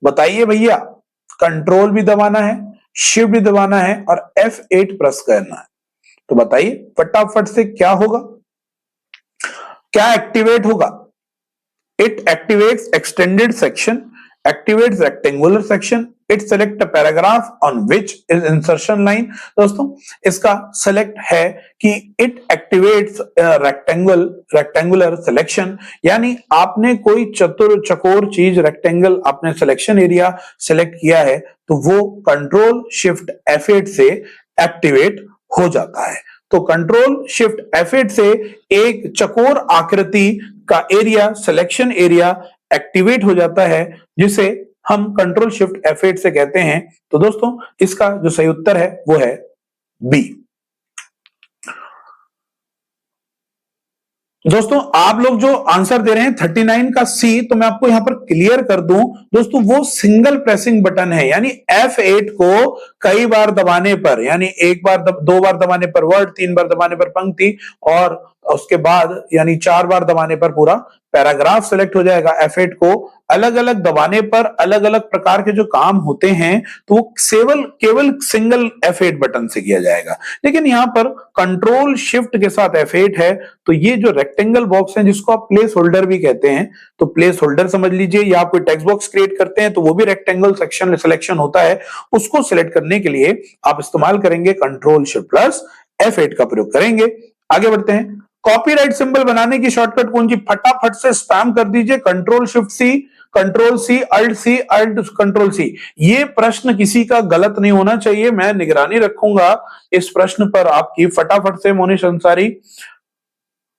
बताइए भैया। कंट्रोल भी दबाना है, शिफ्ट भी दबाना है और F8 प्रेस करना है, तो बताइए फटाफट से क्या होगा, क्या एक्टिवेट होगा? It activates extended section, activates rectangular section, it select paragraph on which is insertion line. दोस्तों इसका सेलेक्ट है कि इट एक्टिवेट्स रेक्टेंगुलर सिलेक्शन, यानी आपने कोई चकोर चीज रेक्टेंगल आपने सिलेक्शन एरिया सेलेक्ट किया है तो वो कंट्रोल शिफ्ट F8 से एक्टिवेट हो जाता है। तो कंट्रोल शिफ्ट F8 से एक चकोर आकृति का एरिया, सिलेक्शन एरिया एक्टिवेट हो जाता है जिसे हम कंट्रोल शिफ्ट F8 से कहते हैं। तो दोस्तों इसका जो सही उत्तर है वो है बी। दोस्तों आप लोग जो आंसर दे रहे हैं 39 का सी, तो मैं आपको यहां पर क्लियर कर दूं दोस्तों, वो सिंगल प्रेसिंग बटन है, यानी F8 को कई बार दबाने पर, यानी एक बार दो बार दबाने पर वर्ड, 3 बार दबाने पर पंक्ति, और उसके बाद यानी 4 बार दबाने पर पूरा पैराग्राफ सेलेक्ट हो जाएगा। F8 को अलग अलग दबाने पर अलग अलग प्रकार के जो काम होते हैं तो वो केवल सिंगल F8 बटन से किया जाएगा। लेकिन यहां पर कंट्रोल शिफ्ट के साथ F8 है तो ये जो रेक्टेंगल बॉक्स है जिसको आप प्लेस होल्डर भी कहते हैं, तो प्लेस होल्डर समझ लीजिए, या आप कोई टेक्स्ट बॉक्स क्रिएट करते हैं तो वो भी रेक्टेंगल सेक्शन सिलेक्शन होता है, उसको सिलेक्ट करने के लिए आप इस्तेमाल करेंगे कंट्रोल शिफ्ट प्लस F8 का प्रयोग करेंगे। आगे बढ़ते हैं। कॉपीराइट सिंबल बनाने की शॉर्टकट कौन सी? फटाफट से स्पैम कर दीजिए control shift C, control C, alt control C. ये प्रश्न किसी का गलत नहीं होना चाहिए, मैं निगरानी रखूंगा इस प्रश्न पर आपकी। फटाफट से मोनिश अंसारी।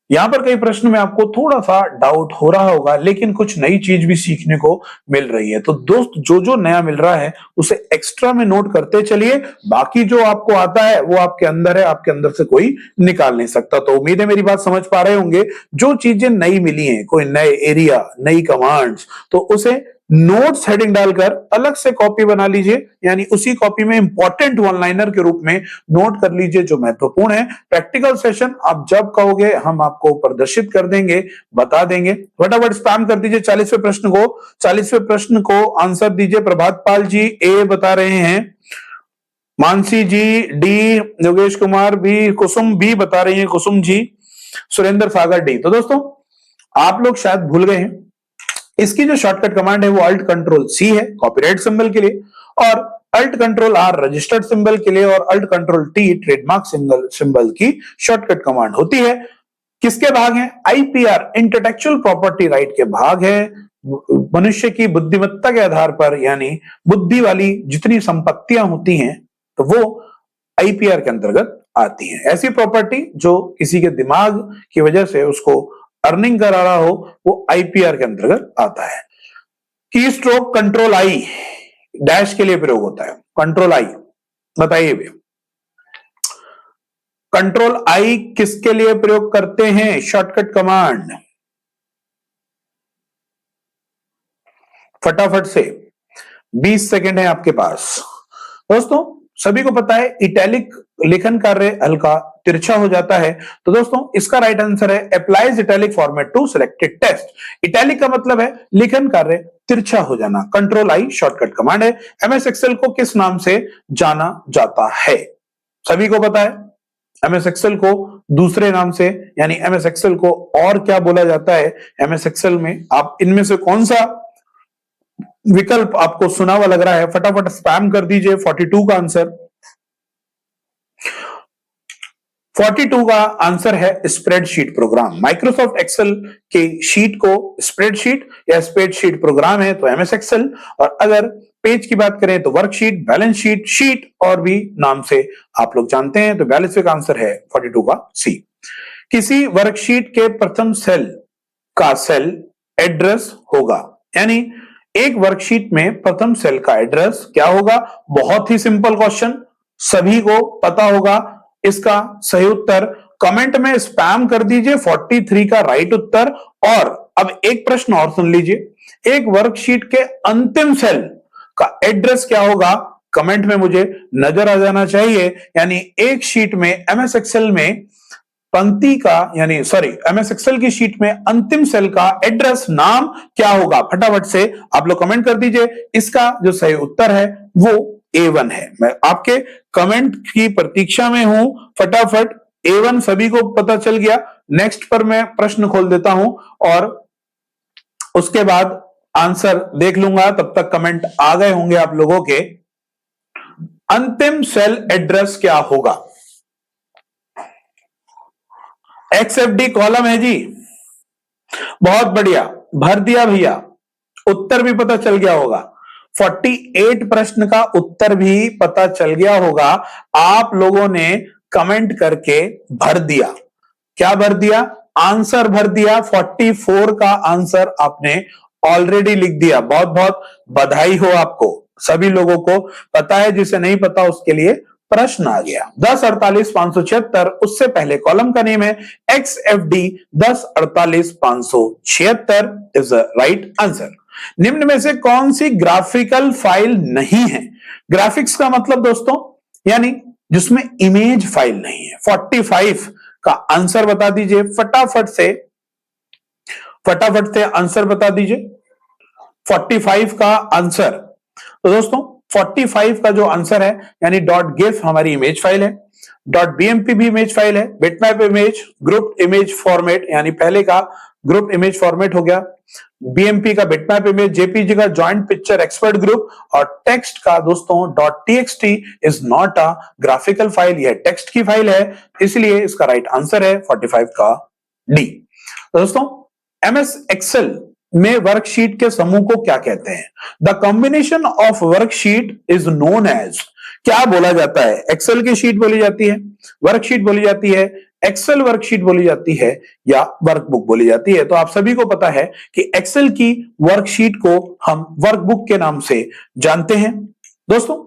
यहां पर कई प्रश्न में आपको थोड़ा सा डाउट हो रहा होगा लेकिन कुछ नई चीज भी सीखने को मिल रही है, तो दोस्त जो जो नया मिल रहा है उसे एक्स्ट्रा में नोट करते चलिए। बाकी जो आपको आता है वो आपके अंदर है, आपके अंदर से कोई निकाल नहीं सकता। तो उम्मीद है मेरी बात समझ पा रहे होंगे। जो चीजें नई मिली हैं, कोई नए एरिया, नई कमांड्स, तो उसे नोट्स हेडिंग डालकर अलग से कॉपी बना लीजिए, यानी उसी कॉपी में इंपॉर्टेंट वन लाइनर के रूप में नोट कर लीजिए जो महत्वपूर्ण है। प्रैक्टिकल सेशन आप जब कहोगे हम आपको प्रदर्शित कर देंगे, बता देंगे। फटाफट स्पैम कर दीजिए 40वें प्रश्न को आंसर दीजिए। प्रभात पाल जी ए बता रहे हैं, Mansi ji D, Yogesh Kumar B, Kusum B बता रही है, कुसुम जी, सुरेंद्र सागर डी। तो दोस्तों आप लोग शायद भूल गए हैं, इसकी जो शॉर्टकट कमांड है वो अल्ट कंट्रोल सी है कॉपीराइट सिंबल के लिए, और alt control R registered symbol के लिए, और alt control T trademark symbol की शॉर्टकट कमांड होती है। किसके भाग है? आईपीआर इंटेलेक्चुअल प्रॉपर्टी राइट के भाग है। मनुष्य की बुद्धिमत्ता के आधार पर, यानी बुद्धि वाली जितनी संपत्तियां होती हैं तो वो आईपीआर के अंतर्गत आती हैं। ऐसी प्रॉपर्टी जो किसी के दिमाग की वजह से उसको अर्निंग करा रहा हो वो आईपीआर के अंतर्गत आता है। की स्ट्रोक कंट्रोल आई डैश के लिए प्रयोग होता है। कंट्रोल आई बताइए भैया, कंट्रोल आई किसके लिए प्रयोग करते हैं? शॉर्टकट कमांड फटाफट से, 20 सेकेंड है आपके पास। दोस्तों सभी को पता है इटैलिक लेखन कार्य हल्का तिरछा हो जाता है, तो दोस्तों इसका राइट आंसर है applies italic format to selected text. Italic का मतलब है लेखन कार्य तिरछा हो जाना। कंट्रोल आई शॉर्टकट कमांड है। एमएस एक्सेल को किस नाम से जाना जाता है? सभी को पता है एमएस एक्सेल को दूसरे नाम से, यानी एमएस एक्सेल को और क्या बोला जाता है? एमएस एक्सेल में आप इनमें से कौन सा विकल्प आपको सुना हुआ लग रहा है? फटाफट स्पैम कर दीजिए 42 का आंसर। 42 का आंसर है स्प्रेडशीट प्रोग्राम। माइक्रोसॉफ्ट एक्सेल के शीट को स्प्रेडशीट या स्प्रेडशीट प्रोग्राम है तो एमएस एक्सेल, और अगर पेज की बात करें तो वर्कशीट, बैलेंस शीट, शीट और भी नाम से आप लोग जानते हैं। तो 42 का आंसर है 42 का सी। किसी वर्कशीट के प्रथम सेल का सेल एड्रेस होगा, यानी एक वर्कशीट में प्रथम सेल का एड्रेस क्या होगा? बहुत ही सिंपल क्वेश्चन, सभी को पता होगा। इसका सही उत्तर कमेंट में स्पैम कर दीजिए 43 का राइट उत्तर। और अब एक प्रश्न और सुन लीजिए, एक वर्कशीट के अंतिम सेल का एड्रेस क्या होगा? कमेंट में मुझे नजर आ जाना चाहिए। यानी एक शीट में एमएस एक्सेल में पंक्ति का, यानी सॉरी एमएस एक्सेल की शीट में अंतिम सेल का एड्रेस नाम क्या होगा? फटाफट से आप लोग कमेंट कर दीजिए। इसका जो सही उत्तर है वो A1 है। मैं आपके कमेंट की प्रतीक्षा में हूं। फटाफट A1 सभी को पता चल गया। नेक्स्ट पर मैं प्रश्न खोल देता हूं और उसके बाद आंसर देख लूंगा, तब तक कमेंट आ गए होंगे आप लोगों के। अंतिम सेल एड्रेस क्या होगा? XFD कॉलम है जी, बहुत बढ़िया, भर दिया भैया। उत्तर भी पता चल गया होगा, 48 प्रश्न का उत्तर भी पता चल गया होगा। आप लोगों ने कमेंट करके भर दिया। क्या भर दिया? आंसर भर दिया। 44 का आंसर आपने ऑलरेडी लिख दिया। बहुत बहुत बधाई हो आपको। सभी लोगों को पता है, जिसे नहीं पता उसके लिए प्रश्न आ गया। 1048,576, उससे पहले कॉलम का नेम है XFD 1048,576 is the right answer. निम्न में से कौन सी ग्राफिकल फाइल नहीं है? ग्राफिक्स का मतलब दोस्तों यानी जिसमें इमेज फाइल नहीं है। 45 का आंसर बता दीजिए, फटाफट से आंसर बता दीजिए। 45 का आंसर, तो दोस्तों 45 का जो आंसर है यानी डॉट गिफ हमारी इमेज फाइल है, डॉट बीएमपी भी इमेज फाइल है, bitmap image group image format यानी पहले का ग्रुप इमेज फॉर्मेट हो गया, बीएमपी का बिटमैप इमेज, जेपीजी का जॉइंट पिक्चर एक्सपर्ट ग्रुप, और टेक्स्ट का दोस्तों dot TXT is not a graphical file, यह टेक्स्ट की फाइल है, इसलिए इसका राइट आंसर है 45 का डी। तो दोस्तों एमएस एक्सेल में वर्कशीट के समूह को क्या कहते हैं? The combination of worksheet is known as, क्या बोला जाता है? एक्सेल की शीट बोली जाती है, वर्कशीट बोली जाती है, एक्सेल वर्कशीट बोली जाती है, या वर्कबुक बोली जाती है? तो आप सभी को पता है कि एक्सेल की वर्कशीट को हम वर्कबुक के नाम से जानते हैं। दोस्तों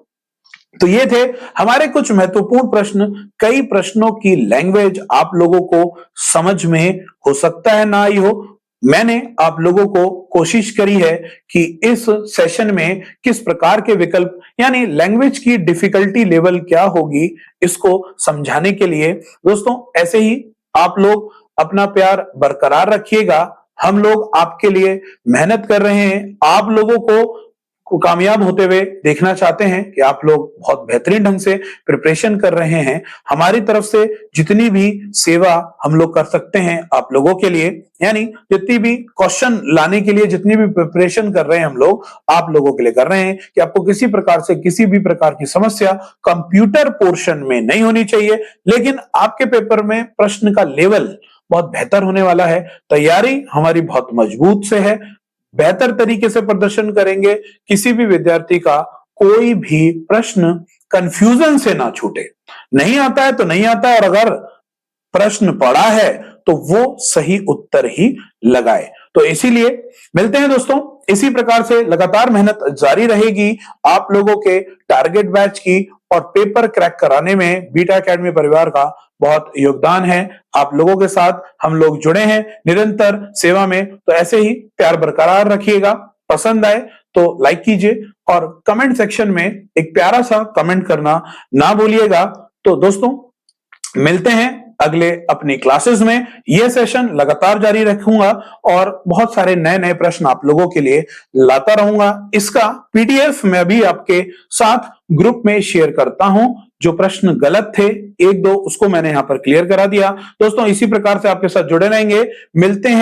तो ये थे हमारे कुछ महत्वपूर्ण प्रश्न। कई प्रश्नों की लैंग्वेज आप लोगों को समझ में हो सकता है ना आई हो, मैंने आप लोगों को कोशिश करी है कि इस सेशन में किस प्रकार के विकल्प यानी लैंग्वेज की डिफिकल्टी लेवल क्या होगी इसको समझाने के लिए। दोस्तों ऐसे ही आप लोग अपना प्यार बरकरार रखिएगा, हम लोग आपके लिए मेहनत कर रहे हैं, आप लोगों को कामयाब होते हुए देखना चाहते हैं कि आप लोग बहुत बेहतरीन ढंग से प्रिपरेशन कर रहे हैं। हमारी तरफ से जितनी भी सेवा हम लोग कर सकते हैं आप लोगों के लिए, यानी जितनी भी क्वेश्चन लाने के लिए जितनी भी प्रिपरेशन कर रहे हैं हम लोग आप लोगों के लिए कर रहे हैं कि आपको किसी प्रकार से किसी भी प्रकार की समस्या कंप्यूटर पोर्शन में नहीं होनी चाहिए, लेकिन आपके पेपर में प्रश्न का लेवल बहुत बेहतर होने वाला है। तैयारी हमारी बहुत मजबूत से है, बेहतर तरीके से प्रदर्शन करेंगे, किसी भी विद्यार्थी का कोई भी प्रश्न कंफ्यूजन से ना छूटे। नहीं आता है तो नहीं आता है, और अगर प्रश्न पड़ा है तो वो सही उत्तर ही लगाए। तो इसीलिए मिलते हैं दोस्तों, इसी प्रकार से लगातार मेहनत जारी रहेगी आप लोगों के टारगेट बैच की, और पेपर क्रैक कराने में बीटा एकेडमी परिवार का बहुत योगदान है। आप लोगों के साथ हम लोग जुड़े हैं निरंतर सेवा में, तो ऐसे ही प्यार बरकरार रखिएगा। पसंद आए तो लाइक कीजिए और कमेंट सेक्शन में एक प्यारा सा कमेंट करना ना भूलिएगा। तो दोस्तों मिलते हैं अगले अपनी क्लासेस में, यह सेशन लगातार जारी रखूंगा और बहुत सारे नए नए प्रश्न आप लोगों के लिए लाता रहूंगा। इसका पीडीएफ मैं भी आपके साथ ग्रुप में शेयर करता हूं, जो प्रश्न गलत थे एक दो उसको मैंने यहां पर क्लियर करा दिया। दोस्तों इसी प्रकार से आपके साथ जुड़े रहेंगे, मिलते हैं।